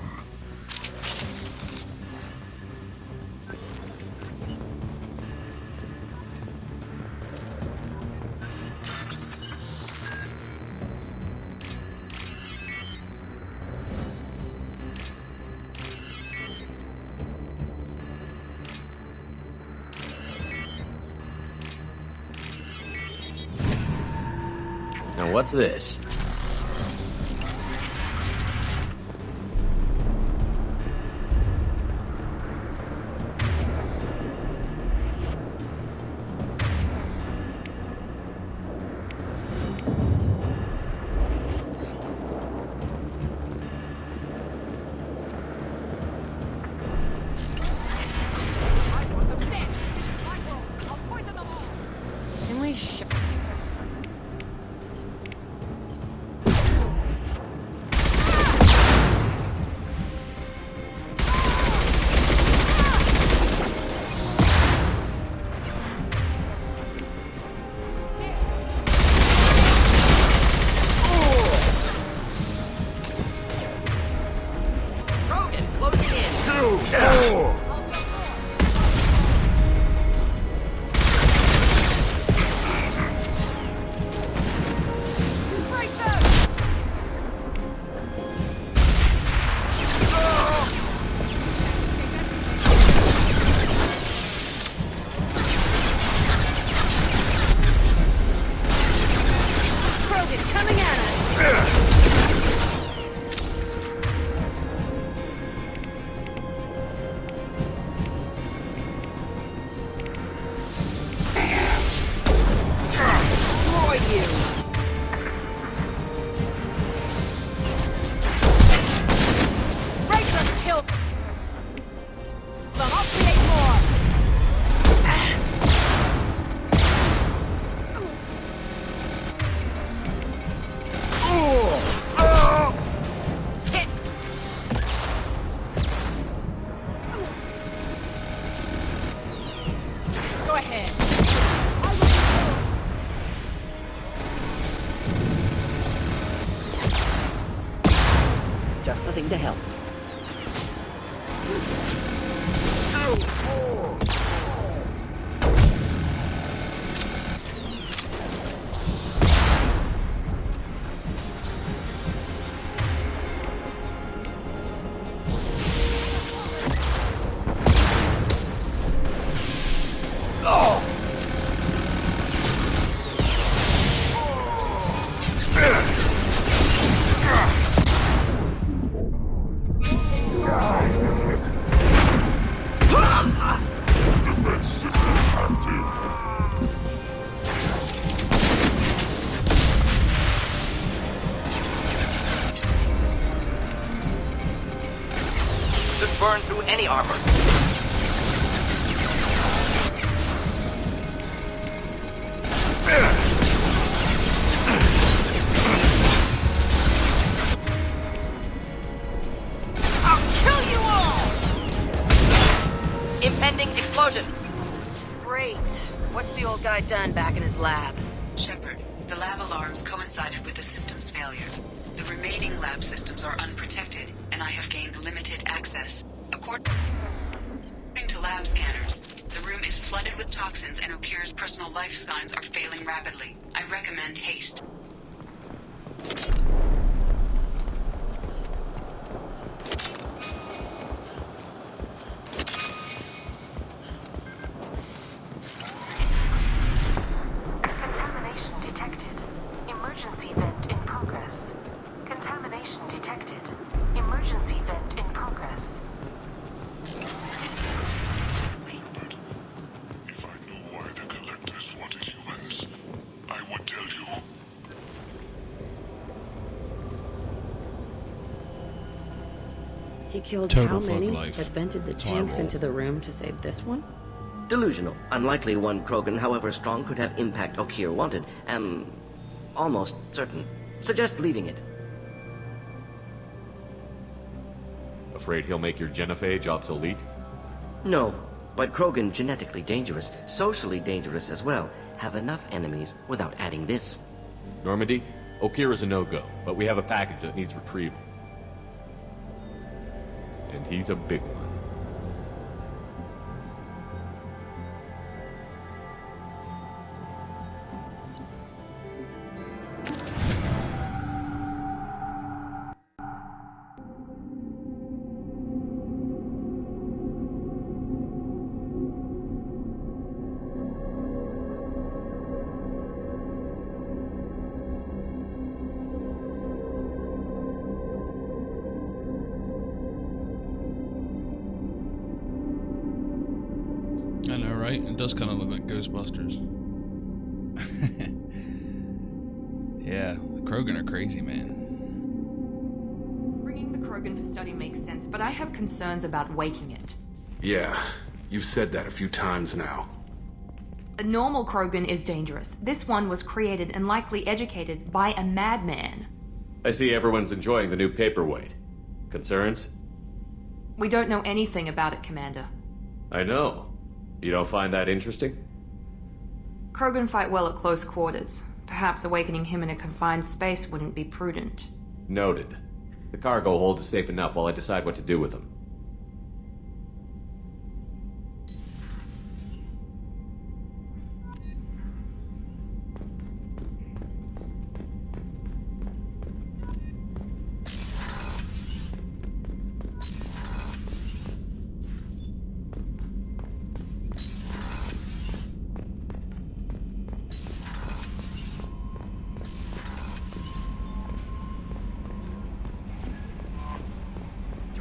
S3: Now what's this?
S17: Can we sh-
S6: Krogan, closing in.
S17: Krogan coming at us! Destroy you! Racer kill them! I'll create more! Hit! Go ahead.
S6: Just the thing to help. any armor.
S17: I'll kill you all!
S6: Impending explosion.
S17: Great. What's the old guy done back in his lab?
S12: Shepard, the lab alarms coincided with the system's failure. The remaining lab systems are unprotected, and I have gained limited access. According to lab scanners, the room is flooded with toxins and Okir's personal life signs are failing rapidly. I recommend haste.
S11: Contamination detected. Emergency vent in progress. Contamination detected. Emergency vent in progress.
S20: If I knew why the Collectors wanted humans, I would tell you.
S17: He killed
S1: Total
S17: how
S1: fuck
S17: many
S1: life.
S17: that vented the
S1: That's how I
S17: tanks
S1: roll.
S17: into the room to save this one?
S6: Delusional. Unlikely one Krogan, however strong, could have impact Okir wanted. Am almost certain. Suggest leaving it.
S3: Afraid he'll make your genophage obsolete?
S6: No, but Krogan genetically dangerous, socially dangerous as well. Have enough enemies without adding this.
S3: Normandy, Okir is a no-go, but we have a package that needs retrieval. And he's a big one.
S1: I know, right? It does kind of look like Ghostbusters. Yeah, the Krogan are crazy, man.
S15: Bringing the Krogan for study makes sense, but I have concerns about waking it.
S21: Yeah, you've said that a few times now.
S15: A normal Krogan is dangerous. This one was created and likely educated by a madman.
S3: I see everyone's enjoying the new paperweight. Concerns?
S15: We don't know anything about it, Commander.
S3: I know. You don't find that interesting?
S15: Krogan fight well at close quarters. Perhaps awakening him in a confined space wouldn't be prudent.
S3: Noted. The cargo hold is safe enough while I decide what to do with them.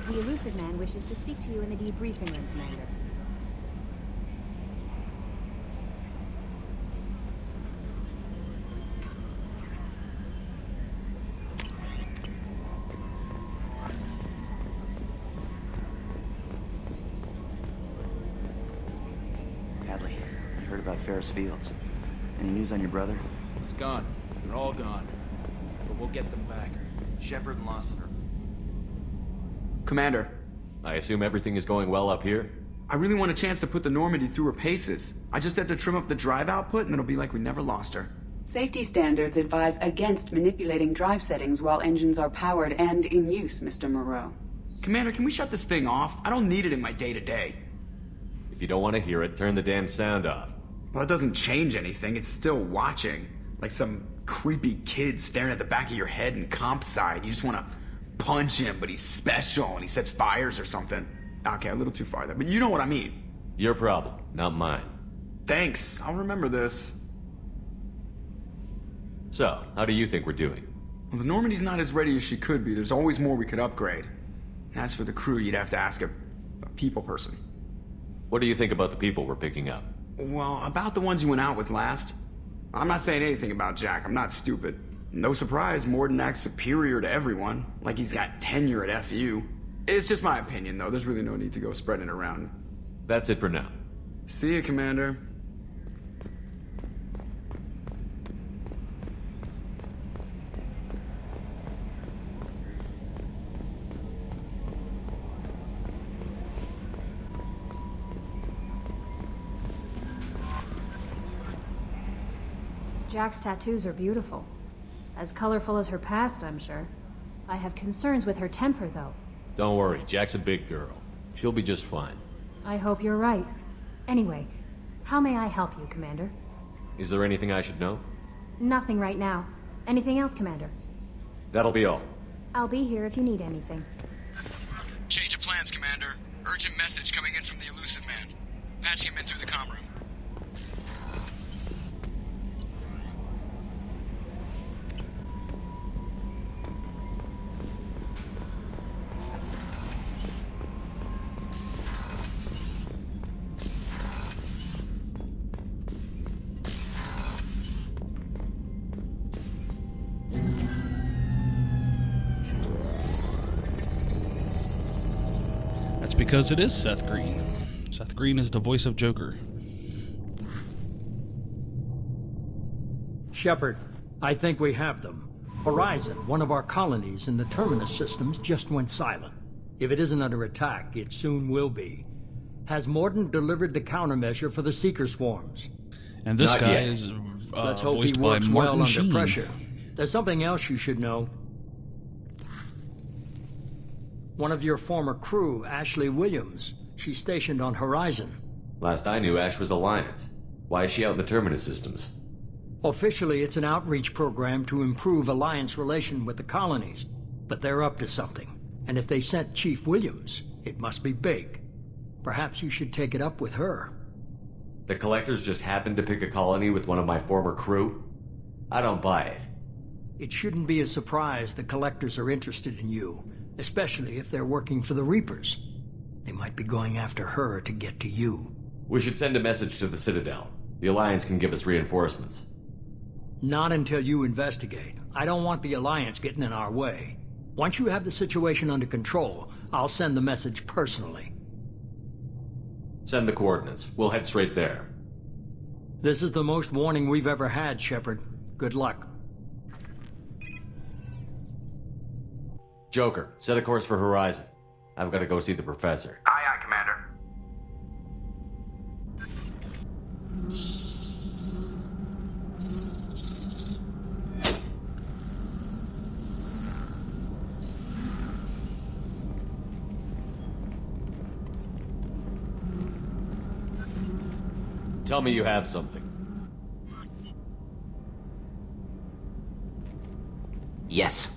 S16: The Elusive Man wishes to speak to you in the debriefing room, Commander.
S22: Hadley, I heard about Ferris Fields. Any news on your brother?
S23: He's gone. They're all gone. But we'll get them back.
S22: Shepard and Lassiter.
S24: Commander.
S3: I assume everything is going well up here?
S24: I really want a chance to put the Normandy through her paces. I just have to trim up the drive output and it'll be like we never lost her.
S25: Safety standards advise against manipulating drive settings while engines are powered and in use, Mr. Moreau.
S24: Commander, can we shut this thing off? I don't need it in my day-to-day.
S3: If you don't want to hear it, turn the damn sound off.
S24: Well, it doesn't change anything. It's still watching. Like some creepy kid staring at the back of your head in comp side. You just want to punch him, but he's special and he sets fires or something. Okay, a little too far there, but you know what I mean.
S3: Your problem, not mine.
S24: Thanks, I'll remember this.
S3: So, how do you think we're doing?
S24: Well, the Normandy's not as ready as she could be. There's always more we could upgrade. And as for the crew, you'd have to ask a people person.
S3: What do you think about the people we're picking up?
S24: Well, about the ones you went out with last. I'm not saying anything about Jack, I'm not stupid. No surprise, Morden acts superior to everyone, like he's got tenure at FU. It's just my opinion, though. There's really no need to go spreading it around.
S3: That's it for now.
S24: See you, Commander.
S16: Jack's tattoos are beautiful. As colorful as her past, I'm sure. I have concerns with her temper, though.
S3: Don't worry, Jack's a big girl. She'll be just fine.
S16: I hope you're right. Anyway, how may I help you, Commander?
S3: Is there anything I should know?
S16: Nothing right now. Anything else, Commander?
S3: That'll be all.
S16: I'll be here if you need anything.
S24: Change of plans, Commander. Urgent message coming in from the Elusive Man. Patching him in through the comm room.
S1: That's because it is Seth Green. Seth Green is the voice of Joker.
S2: Shepard, I think we have them. Horizon, one of our colonies in the Terminus systems, just went silent. If it isn't under attack, it soon will be. Has Mordin delivered the countermeasure for the Seeker swarms?
S1: And this guy is
S2: Let's hope
S1: voiced
S2: he
S1: by
S2: works
S1: Martin
S2: well
S1: Sheen.
S2: under pressure. There's something else you should know. One of your former crew, Ashley Williams. She's stationed on Horizon.
S3: Last I knew, Ash was Alliance. Why is she out in the Terminus systems?
S2: Officially, it's an outreach program to improve Alliance relation with the colonies. But they're up to something. And if they sent Chief Williams, it must be big. Perhaps you should take it up with her.
S3: The Collectors just happened to pick a colony with one of my former crew? I don't buy it.
S2: It shouldn't be a surprise the Collectors are interested in you, especially if they're working for the Reapers. They might be going after her to get to you.
S3: We should send a message to the Citadel. The Alliance can give us reinforcements.
S2: Not until you investigate. I don't want the Alliance getting in our way. Once you have the situation under control, I'll send the message personally.
S3: Send the coordinates. We'll head straight there.
S2: This is the most warning we've ever had, Shepard. Good luck.
S3: Joker, set a course for Horizon. I've got to go see the Professor.
S10: Aye, aye, Commander.
S3: Tell me you have something.
S6: Yes.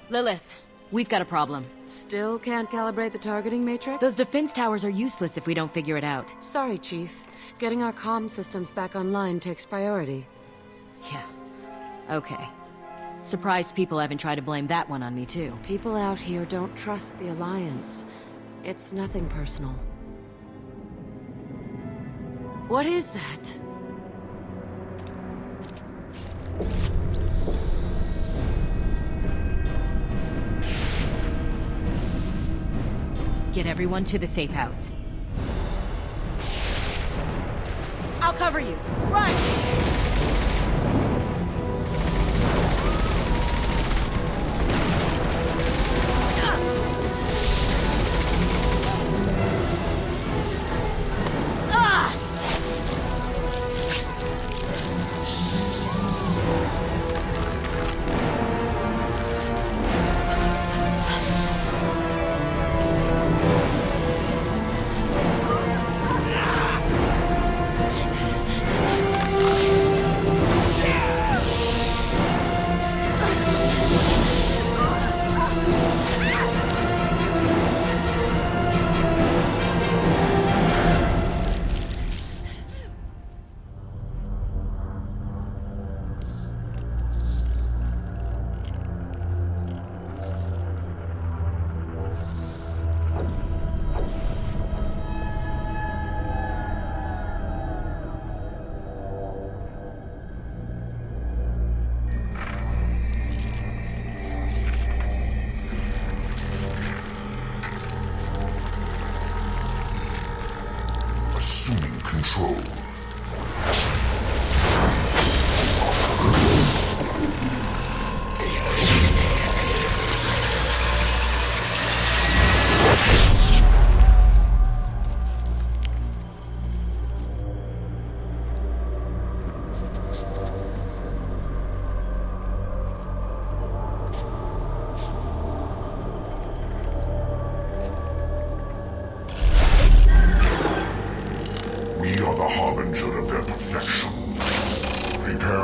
S17: Lilith, we've got a problem.
S14: Still can't calibrate the targeting matrix?
S17: Those defense towers are useless if we don't figure it out.
S14: Sorry, Chief. Getting our comm systems back online takes priority.
S17: Yeah. Okay. Surprised people haven't tried to blame that one on me, too.
S14: People out here don't trust the Alliance. It's nothing personal. What is that?
S17: Get everyone to the safe house. I'll cover you. Run!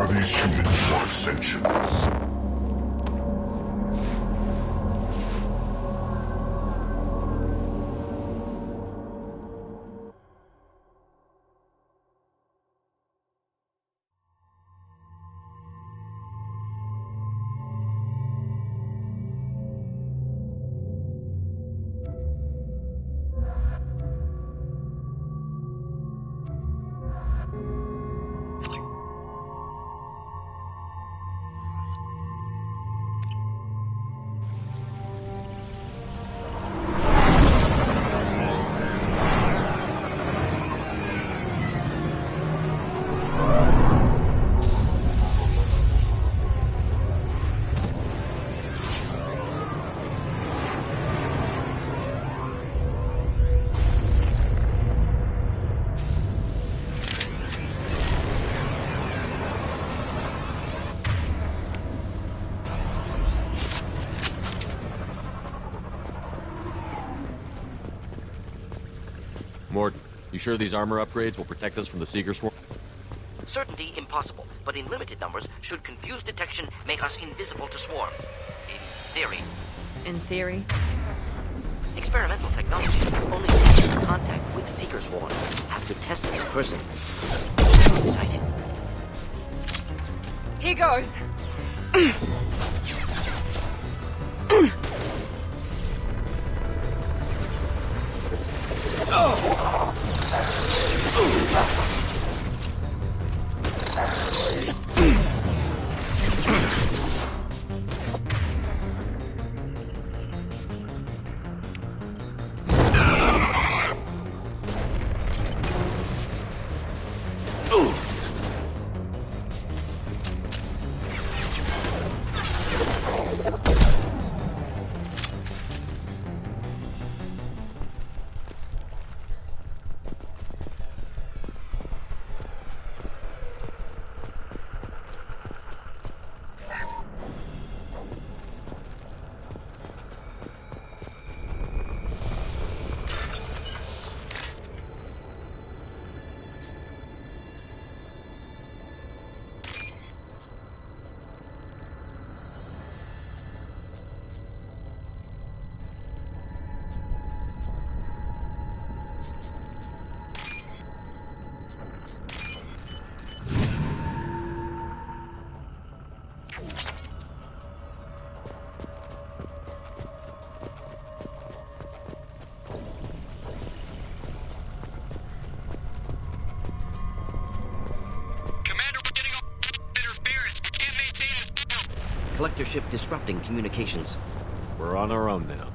S20: Prepare these humans for ascension.
S3: Morton, you sure these armor upgrades will protect us from the Seeker Swarm?
S6: Certainty impossible, but in limited numbers, should confused detection make us invisible to swarms. In theory.
S15: In theory?
S6: Experimental technology only takes contact with Seeker swarms. Have to test it in person. Exciting.
S15: Here goes.
S6: Collector ship disrupting communications.
S3: We're on our own now.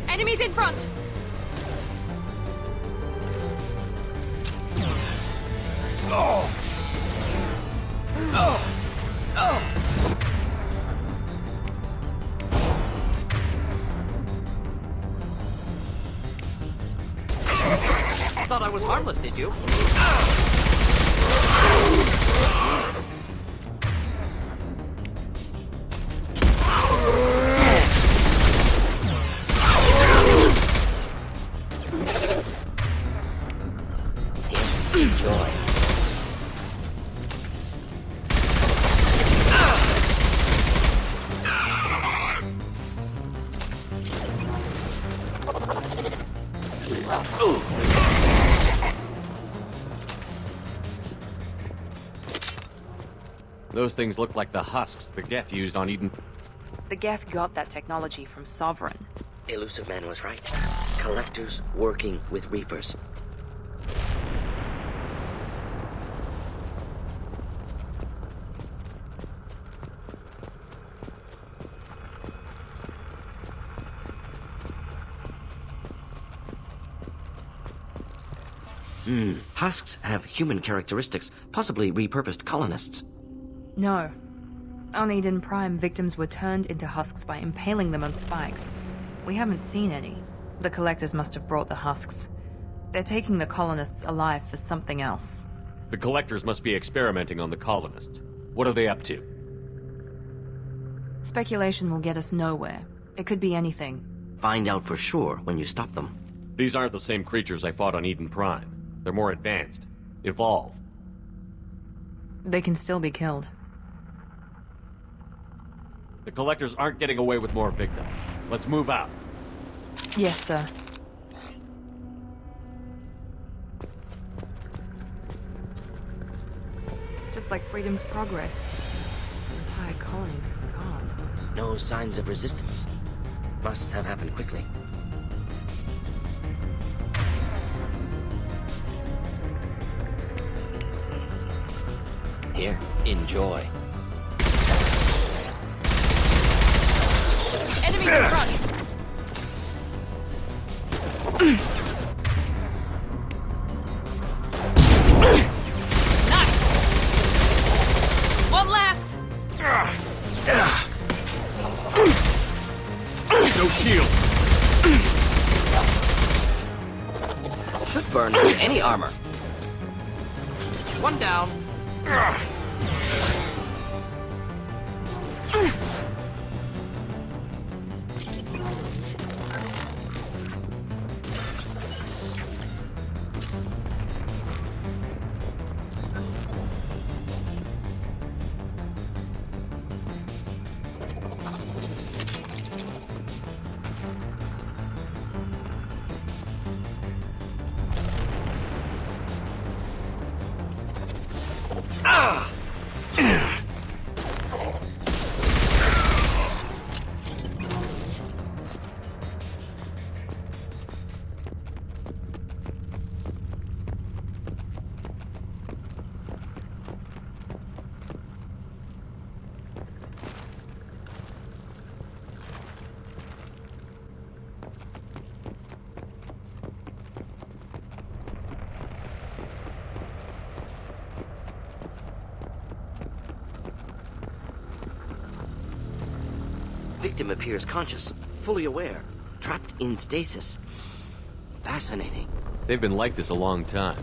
S15: Enemies in front!
S6: Thought I was harmless, did you? Enjoy.
S3: Those things look like the husks the Geth used on Eden.
S15: The Geth got that technology from Sovereign.
S6: Elusive Man was right. Collectors working with Reapers. Husks have human characteristics, possibly repurposed colonists.
S15: No. On Eden Prime, victims were turned into husks by impaling them on spikes. We haven't seen any. The collectors must have brought the husks. They're taking the colonists alive for something else.
S3: The collectors must be experimenting on the colonists. What are they up to?
S15: Speculation will get us nowhere. It could be anything.
S6: Find out for sure when you stop them.
S3: These aren't the same creatures I fought on Eden Prime. They're more advanced. Evolved.
S15: They can still be killed.
S3: The collectors aren't getting away with more victims. Let's move out.
S15: Yes, sir. Just like Freedom's Progress. The entire colony gone.
S6: No signs of resistance. Must have happened quickly. Here, enjoy.
S15: Enemies in front! Nice! One last!
S3: No shield!
S6: Should burn through any armor.
S15: One down.
S6: Victim appears conscious, fully aware, trapped in stasis. Fascinating.
S3: They've been like this a long time.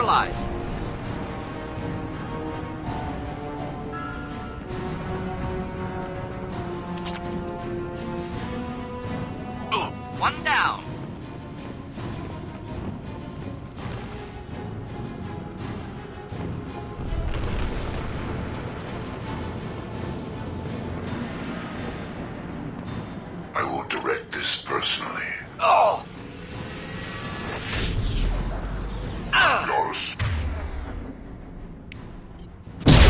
S4: neutralized. One down.
S20: I will direct this personally.
S4: Oh!
S20: Yours.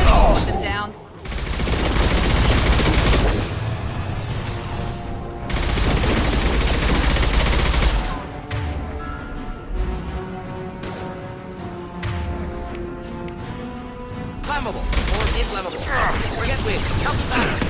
S4: One down. Flammable or inflammable. Forget wind. Come back.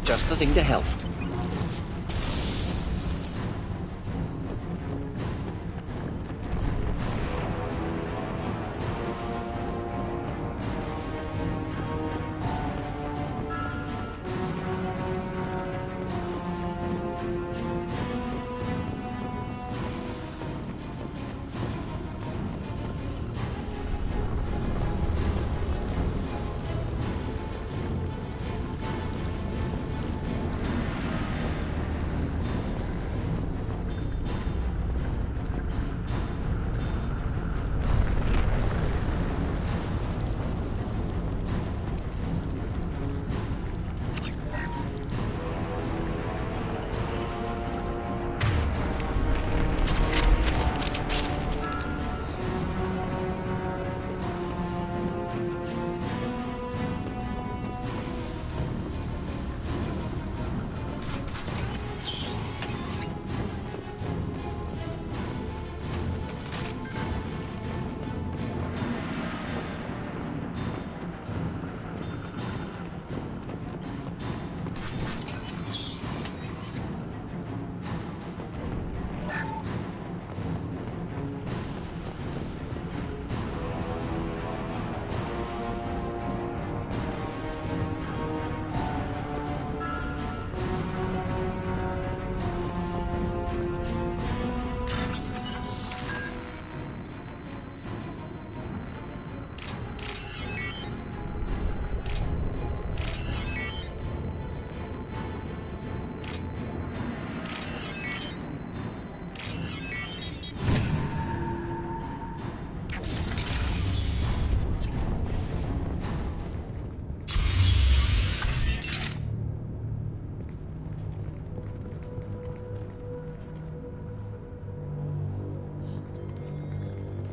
S4: Just the thing to help.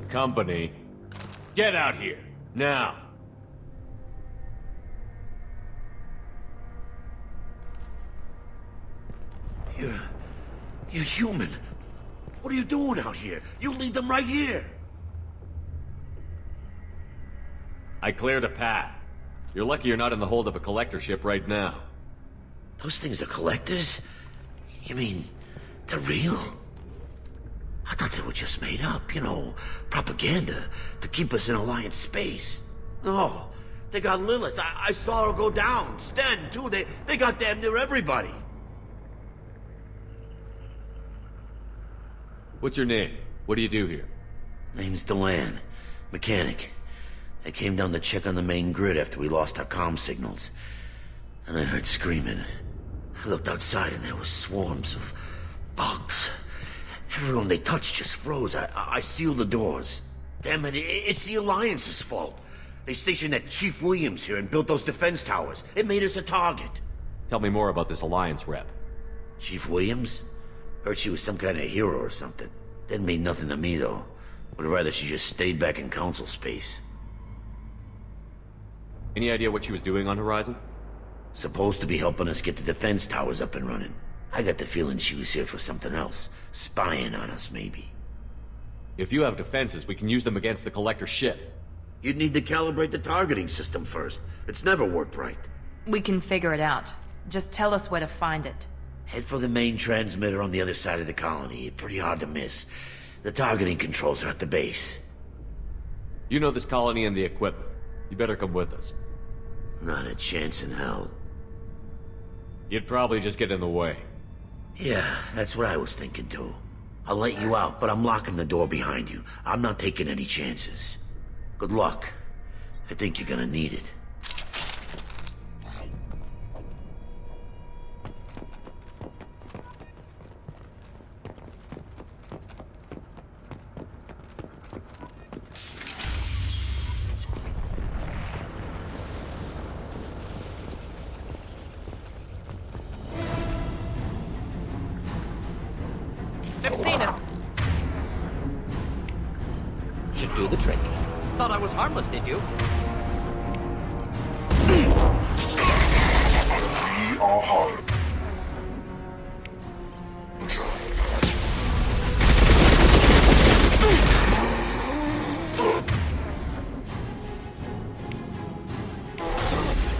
S3: Company, get out here, now!
S5: You're human. What are you doing out here? You lead them right here.
S3: I cleared a path. You're lucky you're not in the hold of a collector ship right now.
S5: Those things are collectors? You mean, they're real? I thought they were just made up, you know, propaganda to keep us in Alliance space. No, they got Lilith. I saw her go down. Sten, too. They got damn near everybody.
S3: What's your name? What do you do here?
S5: Name's Delan. Mechanic. I came down to check on the main grid after we lost our comm signals. And I heard screaming. I looked outside and there was swarms of bugs. Everyone they touched just froze. I sealed the doors. Damn it, it's the Alliance's fault. They stationed that Chief Williams here and built those defense towers. It made us a target.
S3: Tell me more about this Alliance rep.
S5: Chief Williams? Heard she was some kind of hero or something. Didn't mean nothing to me, though. Would rather she just stayed back in Council space.
S3: Any idea what she was doing on Horizon?
S5: Supposed to be helping us get the defense towers up and running. I got the feeling she was here for something else. Spying on us, maybe.
S3: If you have defenses, we can use them against the Collector ship.
S5: You'd need to calibrate the targeting system first. It's never worked right.
S15: We can figure it out. Just tell us where to find it.
S5: Head for the main transmitter on the other side of the colony. Pretty hard to miss. The targeting controls are at the base.
S3: You know this colony and the equipment. You better come with us.
S5: Not a chance in hell.
S3: You'd probably just get in the way.
S5: Yeah, that's what I was thinking too. I'll let you out, but I'm locking the door behind you. I'm not taking any chances. Good luck. I think you're gonna need it.
S4: They've seen us.
S6: Should do the trick.
S4: Thought I was harmless, did you?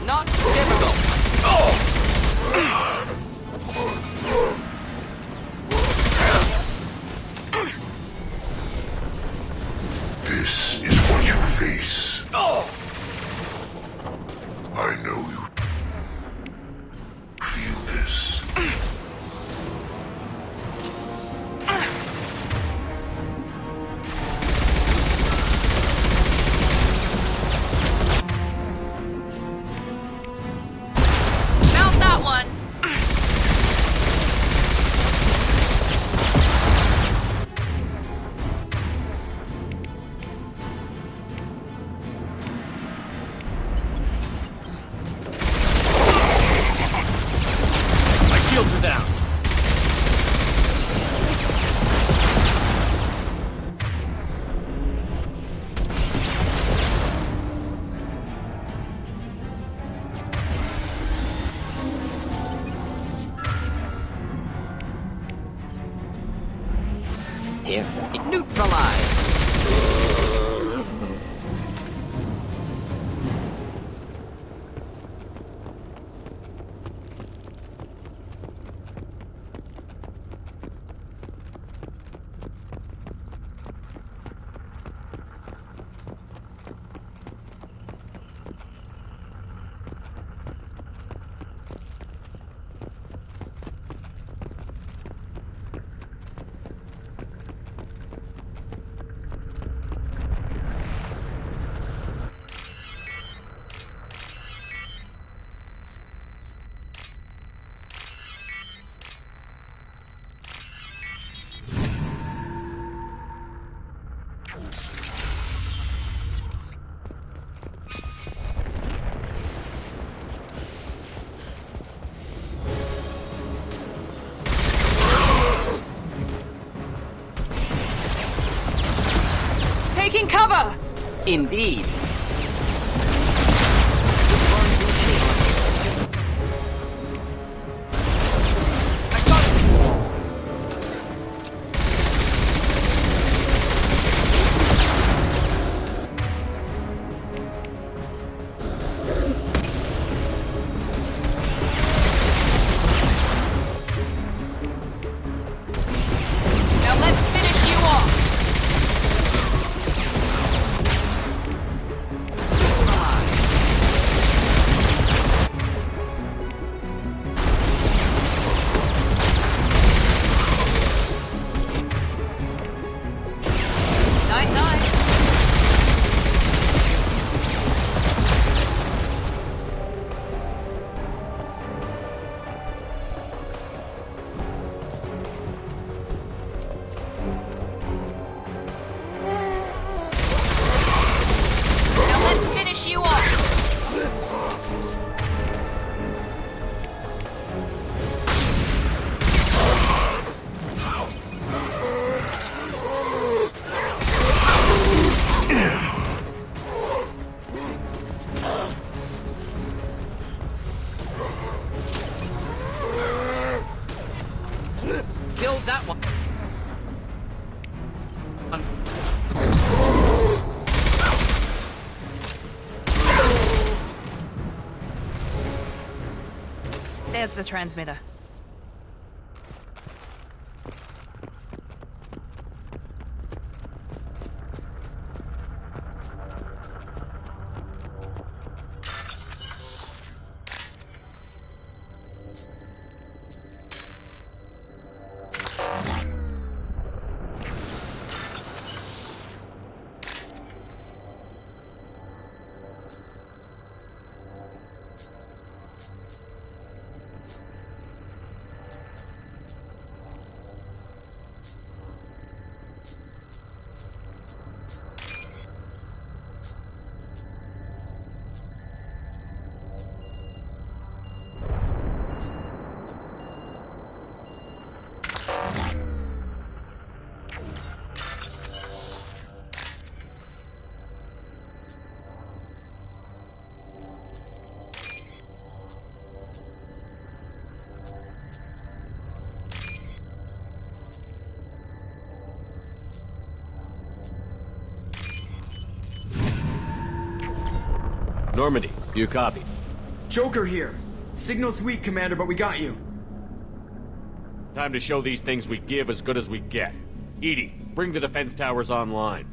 S4: Not difficult.
S10: This is what you face. I know you feel this.
S4: Found that one.
S3: My shields are down.
S6: Here.
S4: Neutralized. Taking cover!
S6: Indeed.
S4: Now let's finish you off! Night-night. Now let's finish you off! Killed that one.
S15: There's the transmitter.
S3: Normandy, you copy?
S24: Joker here. Signal's weak, Commander, but we got you.
S3: Time to show these things we give as good as we get. EDI, bring the defense towers online.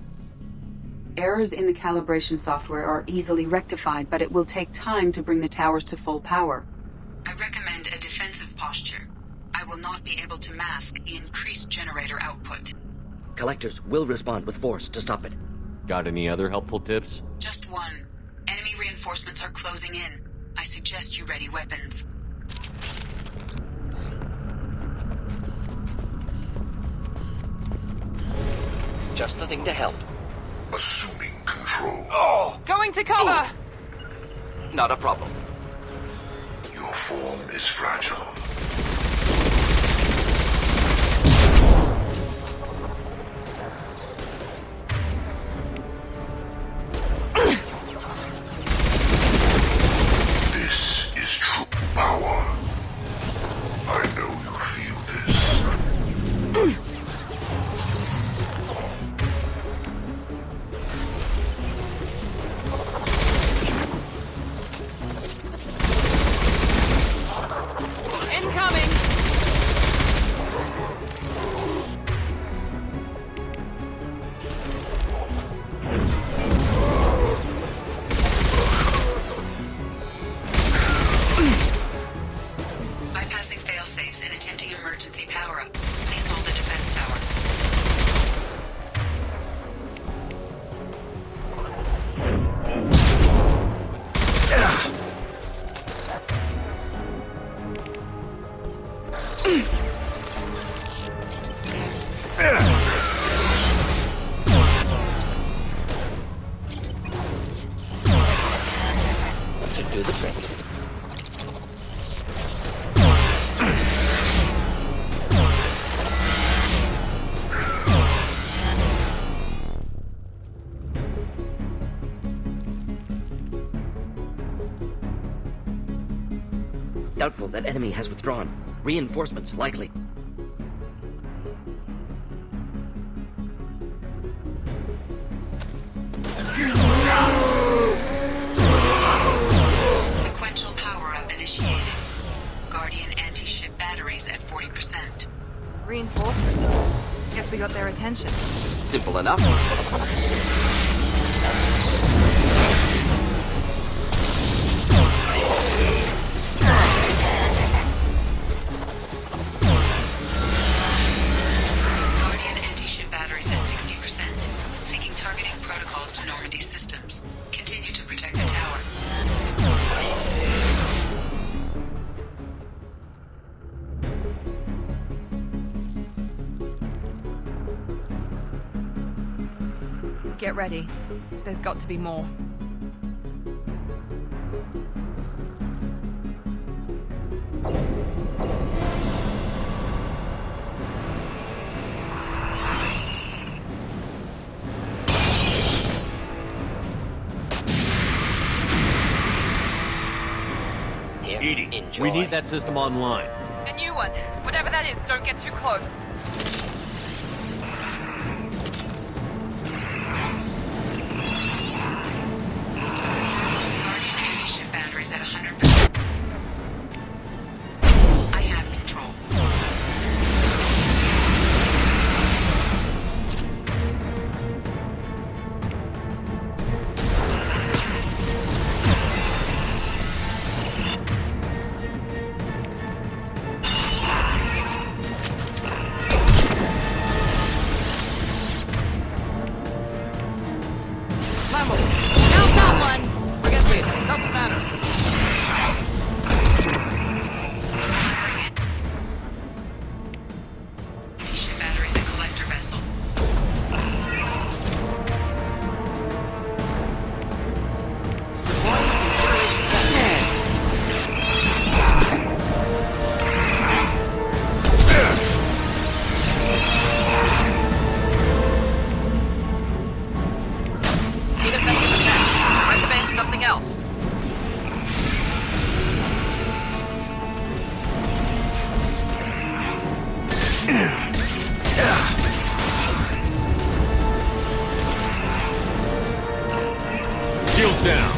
S25: Errors in the calibration software are easily rectified, but it will take time to bring the towers to full power.
S12: I recommend a defensive posture. I will not be able to mask the increased generator output.
S6: Collectors will respond with force to stop it.
S3: Got any other helpful tips?
S12: Just one. Enemy reinforcements are closing in. I suggest you ready weapons.
S6: Just the thing to help.
S20: Assuming control.
S4: Oh! Going to cover!
S6: Not a problem.
S20: Your form is fragile. This is true power. I know you feel this.
S4: Incoming!
S12: Bypassing fail-safes and attempting emergency power-up. Please hold the defense tower.
S6: Should do the trick. Doubtful that enemy has withdrawn. Reinforcements likely.
S12: Sequential power-up initiated. Guardian anti-ship batteries at 40%.
S15: Reinforcements. Guess we got their attention.
S6: Simple enough.
S12: Guardian anti-ship batteries at 60%. Seeking targeting protocols to Normandy systems. Continue to protect the tower.
S15: Get ready. There's got to be more.
S3: EDI, we need that system online.
S4: A new one. Whatever that is, don't get too close.
S12: Guardian anti-ship batteries at 100%. I have control.
S4: Flammable. Not that one! Forget it. Doesn't matter.
S12: Anti-ship batteries at collector vessel.
S4: Need effective attack. Recommend something else.
S3: Shields down.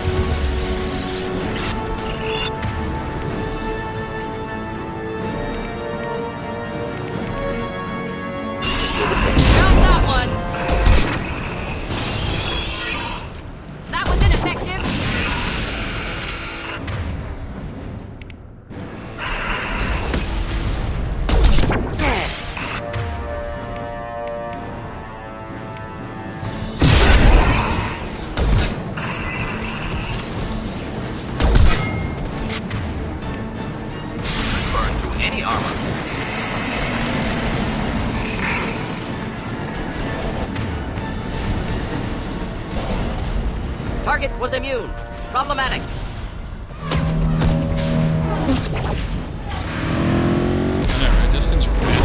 S4: Target was immune. Problematic.
S1: I know, right? Those things are bad.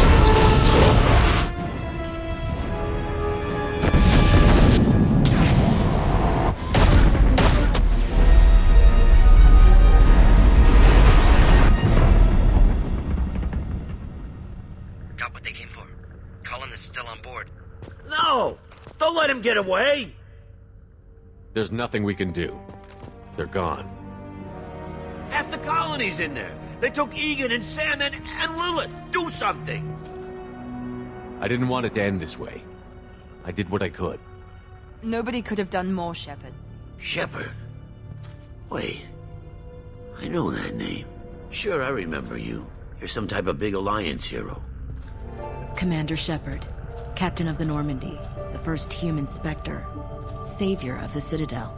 S5: Got what they came for. Cullen is still on board. No! Don't let him get away!
S3: There's nothing we can do. They're gone.
S5: Half the colony's in there. They took Egan and Sam and Lilith. Do something!
S3: I didn't want it to end this way. I did what I could.
S15: Nobody could have done more, Shepard.
S5: Shepard? Wait. I know that name. Sure, I remember you. You're some type of big Alliance hero.
S17: Commander Shepard, Captain of the Normandy, the first human Spectre, savior of the Citadel.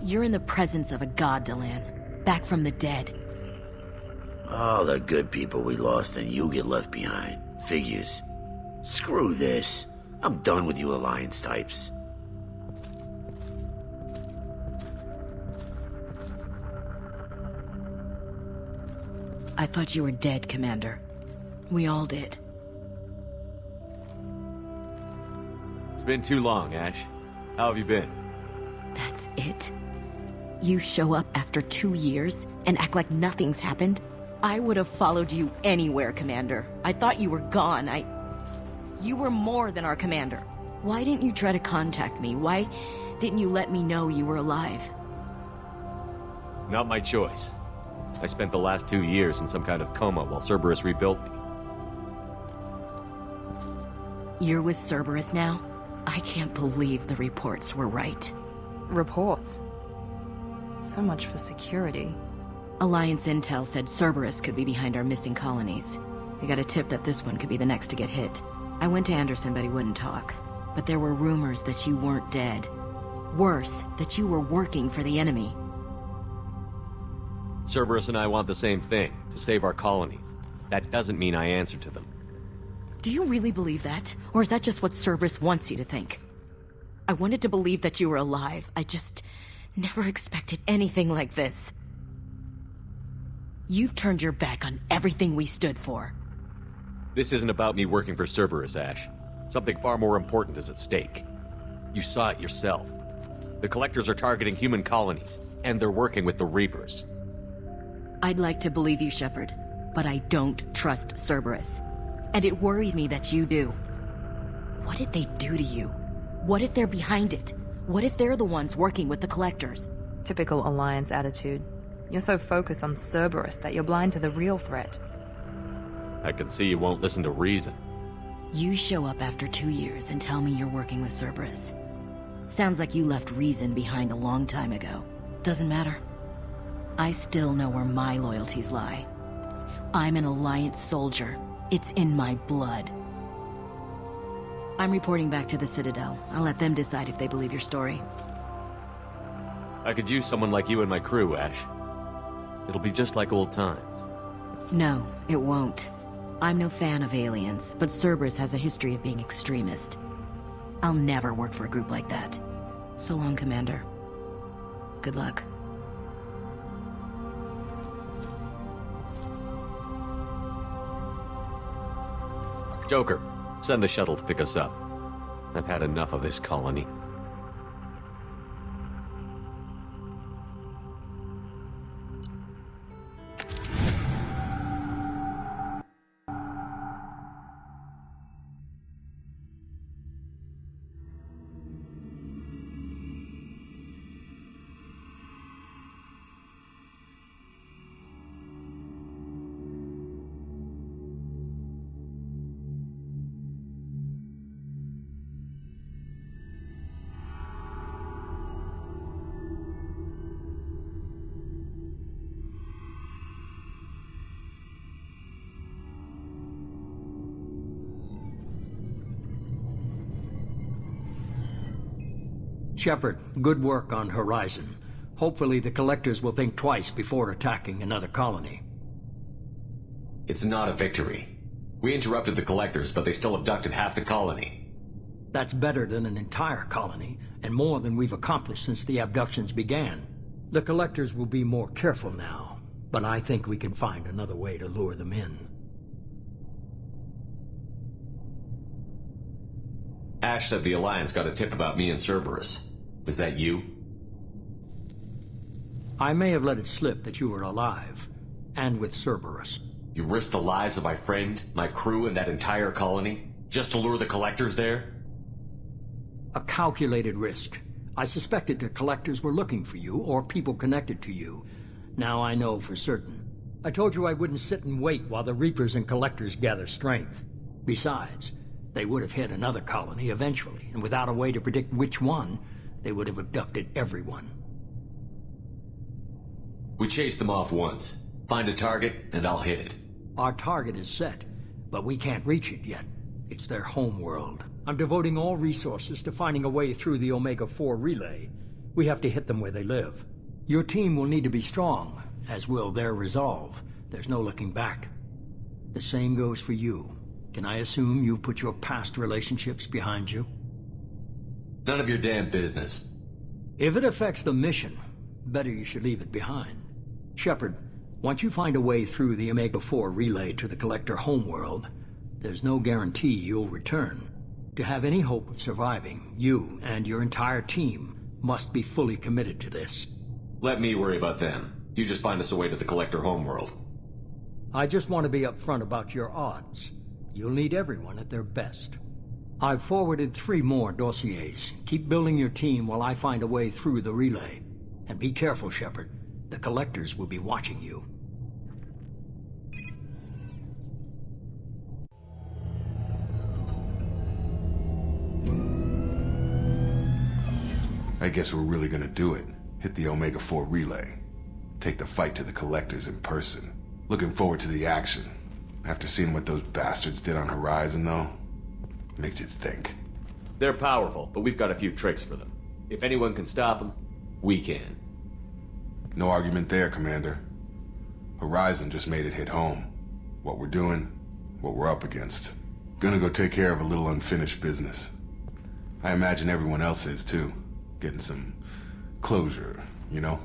S17: You're in the presence of a god, Delan, back from the dead.
S5: All the good people we lost and you get left behind. Figures. Screw this. I'm done with you Alliance types.
S17: I thought you were dead, Commander. We all did.
S3: It's been too long, Ash. How have you been?
S17: That's it? You show up after 2 years and act like nothing's happened? I would have followed you anywhere, Commander. I thought you were gone. You were more than our commander. Why didn't you try to contact me? Why didn't you let me know you were alive?
S3: Not my choice. I spent the last 2 years in some kind of coma while Cerberus rebuilt me.
S17: You're with Cerberus now? I can't believe the reports were right.
S15: Reports? So much for security.
S17: Alliance intel said Cerberus could be behind our missing colonies. We got a tip that this one could be the next to get hit. I went to Anderson, but he wouldn't talk. But there were rumors that you weren't dead. Worse, that you were working for the enemy.
S3: Cerberus and I want the same thing, to save our colonies. That doesn't mean I answer to them.
S17: Do you really believe that? Or is that just what Cerberus wants you to think? I wanted to believe that you were alive. I just never expected anything like this. You've turned your back on everything we stood for.
S3: This isn't about me working for Cerberus, Ash. Something far more important is at stake. You saw it yourself. The Collectors are targeting human colonies, and they're working with the Reapers.
S17: I'd like to believe you, Shepard, but I don't trust Cerberus. And it worries me that you do. What did they do to you? What if they're behind it? What if they're the ones working with the Collectors?
S15: Typical Alliance attitude. You're so focused on Cerberus that you're blind to the real threat.
S3: I can see you won't listen to reason.
S17: You show up after 2 years and tell me you're working with Cerberus. Sounds like you left reason behind a long time ago. Doesn't matter. I still know where my loyalties lie. I'm an Alliance soldier. It's in my blood. I'm reporting back to the Citadel. I'll let them decide if they believe your story.
S3: I could use someone like you in my crew, Ash. It'll be just like old times.
S17: No, it won't. I'm no fan of aliens, but Cerberus has a history of being extremist. I'll never work for a group like that. So long, Commander. Good luck.
S3: Joker, send the shuttle to pick us up. I've had enough of this colony.
S2: Shepard, good work on Horizon. Hopefully the Collectors will think twice before attacking another colony.
S3: It's not a victory. We interrupted the Collectors, but they still abducted half the colony.
S2: That's better than an entire colony, and more than we've accomplished since the abductions began. The Collectors will be more careful now, but I think we can find another way to lure them in.
S3: Ash said the Alliance got a tip about me and Cerberus. Was that you?
S2: I may have let it slip that you were alive, and with Cerberus.
S3: You risked the lives of my friend, my crew, and that entire colony, just to lure the Collectors there?
S2: A calculated risk. I suspected the Collectors were looking for you, or people connected to you. Now I know for certain. I told you I wouldn't sit and wait while the Reapers and Collectors gather strength. Besides, they would have hit another colony eventually, and without a way to predict which one, they would have abducted everyone.
S3: We chased them off once. Find a target, and I'll hit it.
S2: Our target is set, but we can't reach it yet. It's their home world. I'm devoting all resources to finding a way through the Omega-4 relay. We have to hit them where they live. Your team will need to be strong, as will their resolve. There's no looking back. The same goes for you. Can I assume you've put your past relationships behind you?
S3: None of your damn business.
S2: If it affects the mission, better you should leave it behind. Shepard, once you find a way through the Omega-4 relay to the Collector homeworld, there's no guarantee you'll return. To have any hope of surviving, you and your entire team must be fully committed to this.
S3: Let me worry about them. You just find us a way to the Collector homeworld.
S2: I just want to be upfront about your odds. You'll need everyone at their best. I've forwarded 3 more dossiers. Keep building your team while I find a way through the relay. And be careful, Shepard. The Collectors will be watching you.
S21: I guess we're really gonna do it. Hit the Omega-4 relay. Take the fight to the Collectors in person. Looking forward to the action. After seeing what those bastards did on Horizon, though, makes you think.
S3: They're powerful, but we've got a few tricks for them. If anyone can stop them, we can.
S21: No argument there, Commander. Horizon just made it hit home. What we're doing, what we're up against. Gonna go take care of a little unfinished business. I imagine everyone else is, too. Getting some closure, you know?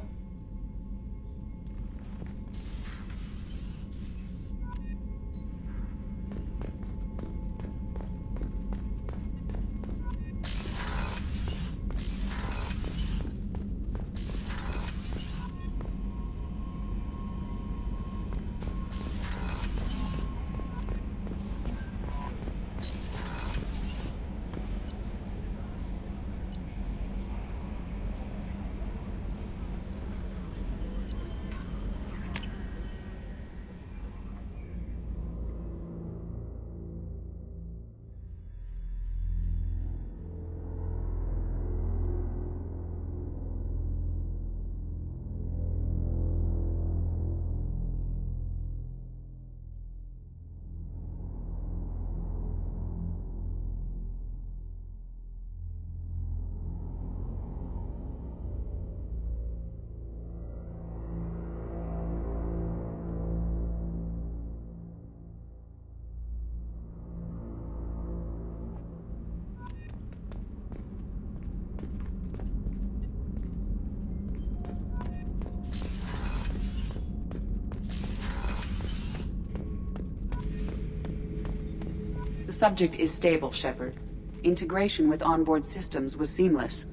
S25: The subject is stable, Shepard. Integration with onboard systems was seamless.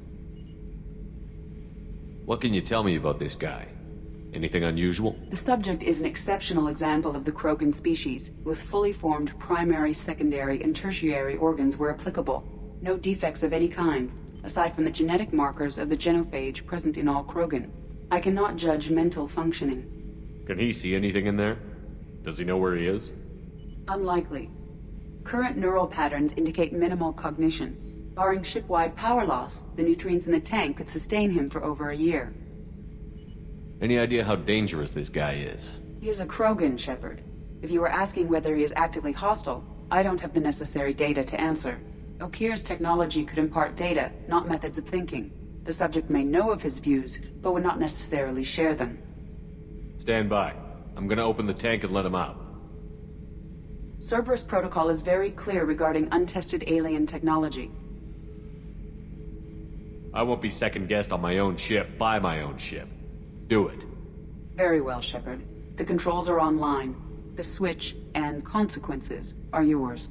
S3: What can you tell me about this guy? Anything unusual?
S25: The subject is an exceptional example of the Krogan species, with fully formed primary, secondary, and tertiary organs where applicable. No defects of any kind, aside from the genetic markers of the genophage present in all Krogan. I cannot judge mental functioning.
S3: Can he see anything in there? Does he know where he is?
S25: Unlikely. Current neural patterns indicate minimal cognition. Barring ship-wide power loss, the nutrients in the tank could sustain him for over a year.
S3: Any idea how dangerous this guy is?
S25: He is a Krogan, Shepard. If you were asking whether he is actively hostile, I don't have the necessary data to answer. Okir's technology could impart data, not methods of thinking. The subject may know of his views, but would not necessarily share them.
S3: Stand by. I'm gonna open the tank and let him out.
S25: Cerberus protocol is very clear regarding untested alien technology.
S3: I won't be second-guessed on my own ship by my own ship. Do it.
S25: Very well, Shepard. The controls are online. The switch and consequences are yours.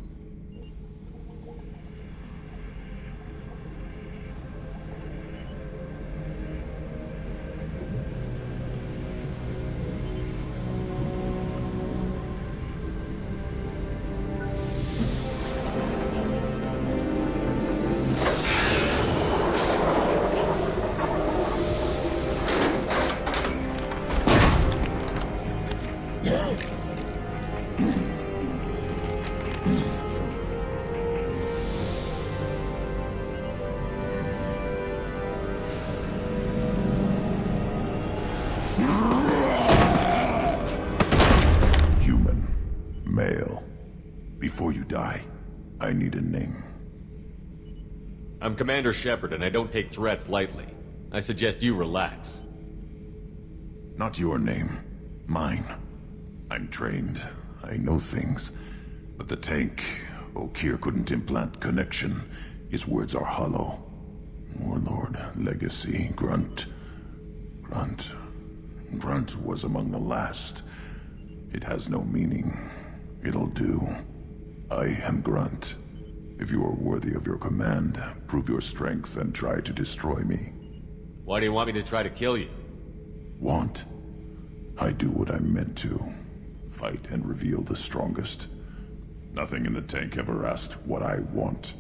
S7: Before you die, I need a name.
S3: I'm Commander Shepard, and I don't take threats lightly. I suggest you relax.
S7: Not your name. Mine. I'm trained. I know things. But the tank, Okeer couldn't implant connection. His words are hollow. Warlord, Legacy, Grunt. Grunt was among the last. It has no meaning. It'll do. I am Grunt. If you are worthy of your command, prove your strength and try to destroy me.
S3: Why do you want me to try to kill you?
S7: Want? I do what I'm meant to. Fight and reveal the strongest. Nothing in the tank ever asked what I want.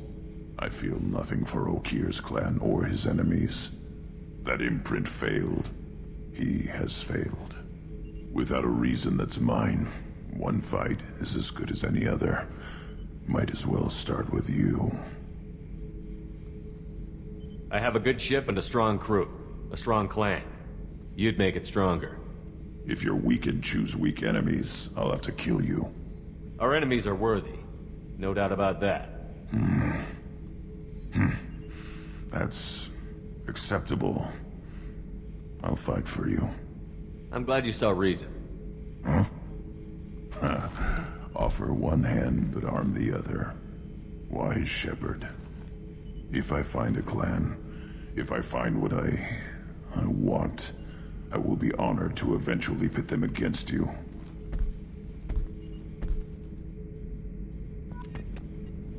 S7: I feel nothing for Okeer's clan or his enemies. That imprint failed. He has failed. Without a reason that's mine, one fight is as good as any other. Might as well start with you.
S3: I have a good ship and a strong crew. A strong clan. You'd make it stronger.
S7: If you're weak and choose weak enemies, I'll have to kill you.
S3: Our enemies are worthy. No doubt about that.
S7: That's acceptable. I'll fight for you.
S3: I'm glad you saw reason.
S7: Huh? Offer one hand, but arm the other. Wise Shepard. If I find a clan, if I find what I want, I will be honored to eventually pit them against you.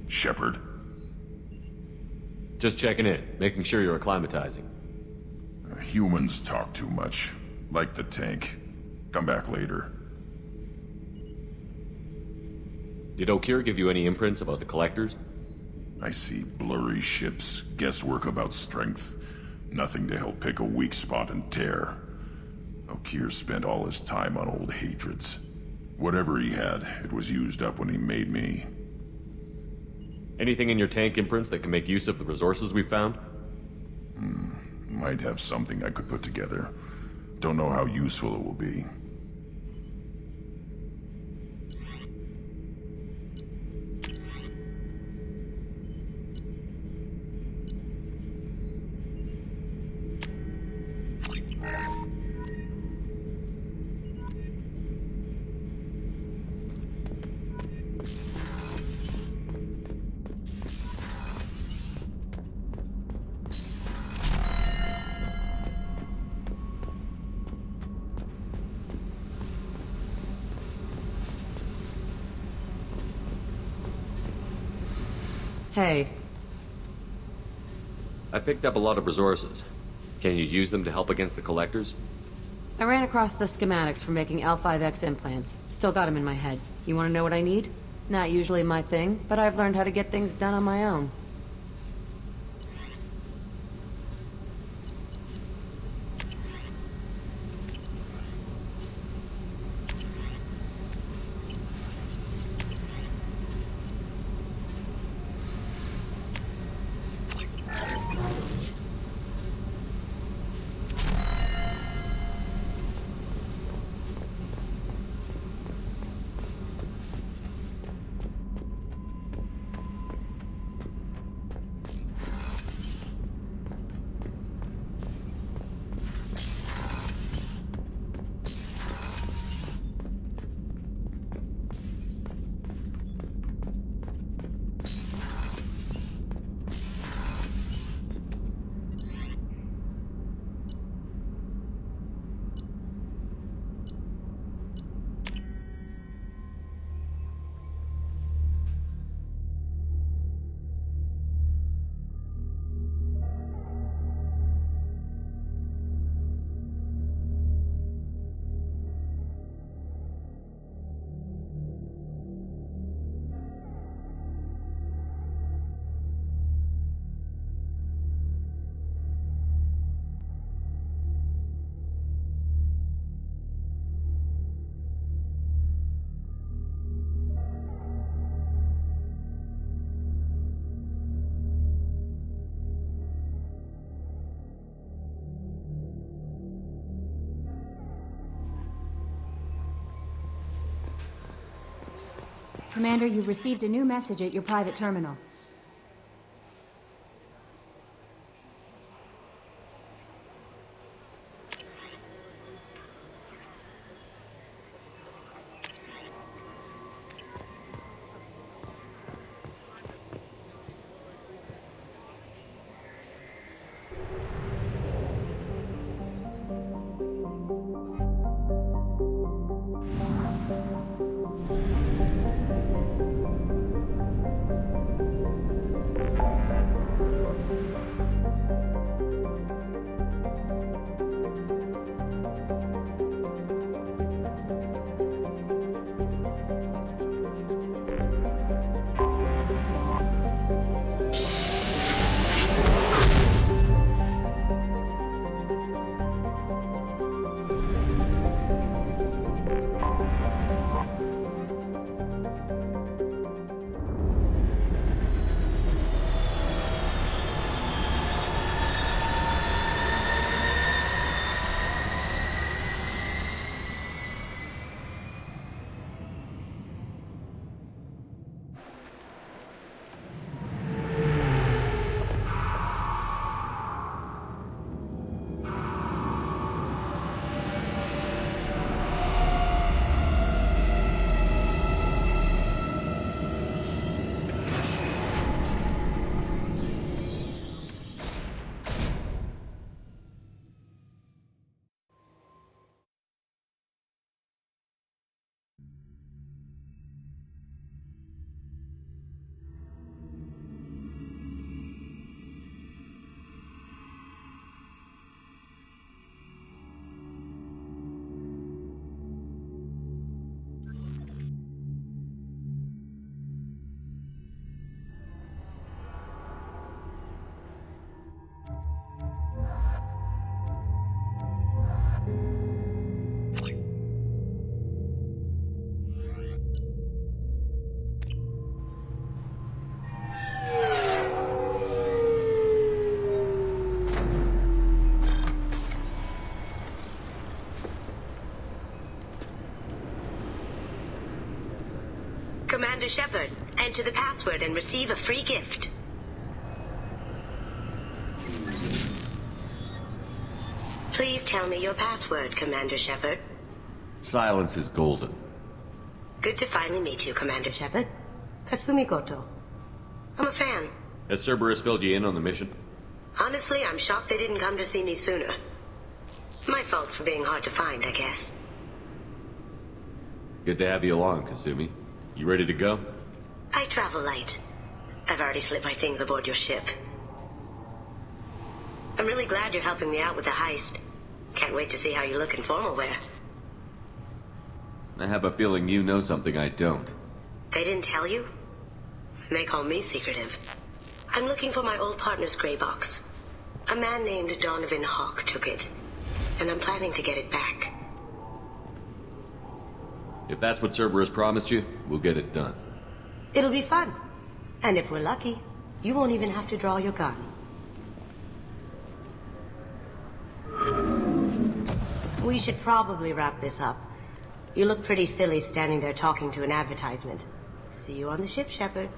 S7: Shepard.
S3: Just checking in, making sure you're acclimatizing.
S7: Humans talk too much. Like the tank. Come back later.
S3: Did Okeer give you any imprints about the Collectors?
S7: I see blurry ships, guesswork about strength. Nothing to help pick a weak spot and tear. Okeer spent all his time on old hatreds. Whatever he had, it was used up when he made me.
S3: Anything in your tank imprints that can make use of the resources we found?
S7: Might have something I could put together. Don't know how useful it will be.
S14: Hey.
S3: I picked up a lot of resources. Can you use them to help against the Collectors?
S14: I ran across the schematics for making L5X implants. Still got them in my head. You want to know what I need? Not usually my thing, but I've learned how to get things done on my own.
S16: Commander, you've received a new message at your private terminal.
S8: Commander Shepard, enter the password and receive a free gift. Please tell me your password, Commander Shepard.
S3: Silence is golden.
S8: Good to finally meet you, Commander Shepard. Kasumi Goto. I'm a fan.
S3: Has Cerberus filled you in on the mission?
S8: Honestly, I'm shocked they didn't come to see me sooner. My fault for being hard to find, I guess.
S3: Good to have you along, Kasumi. You ready to go?
S8: I travel light. I've already slipped my things aboard your ship. I'm really glad you're helping me out with the heist. Can't wait to see how you look in formal wear.
S3: I have a feeling you know something I don't.
S8: They didn't tell you? They call me secretive. I'm looking for my old partner's gray box. A man named Donovan Hawk took it, and I'm planning to get it back.
S3: If that's what Cerberus promised you, we'll get it done.
S8: It'll be fun. And if we're lucky, you won't even have to draw your gun. We should probably wrap this up. You look pretty silly standing there talking to an advertisement. See you on the ship, Shepard.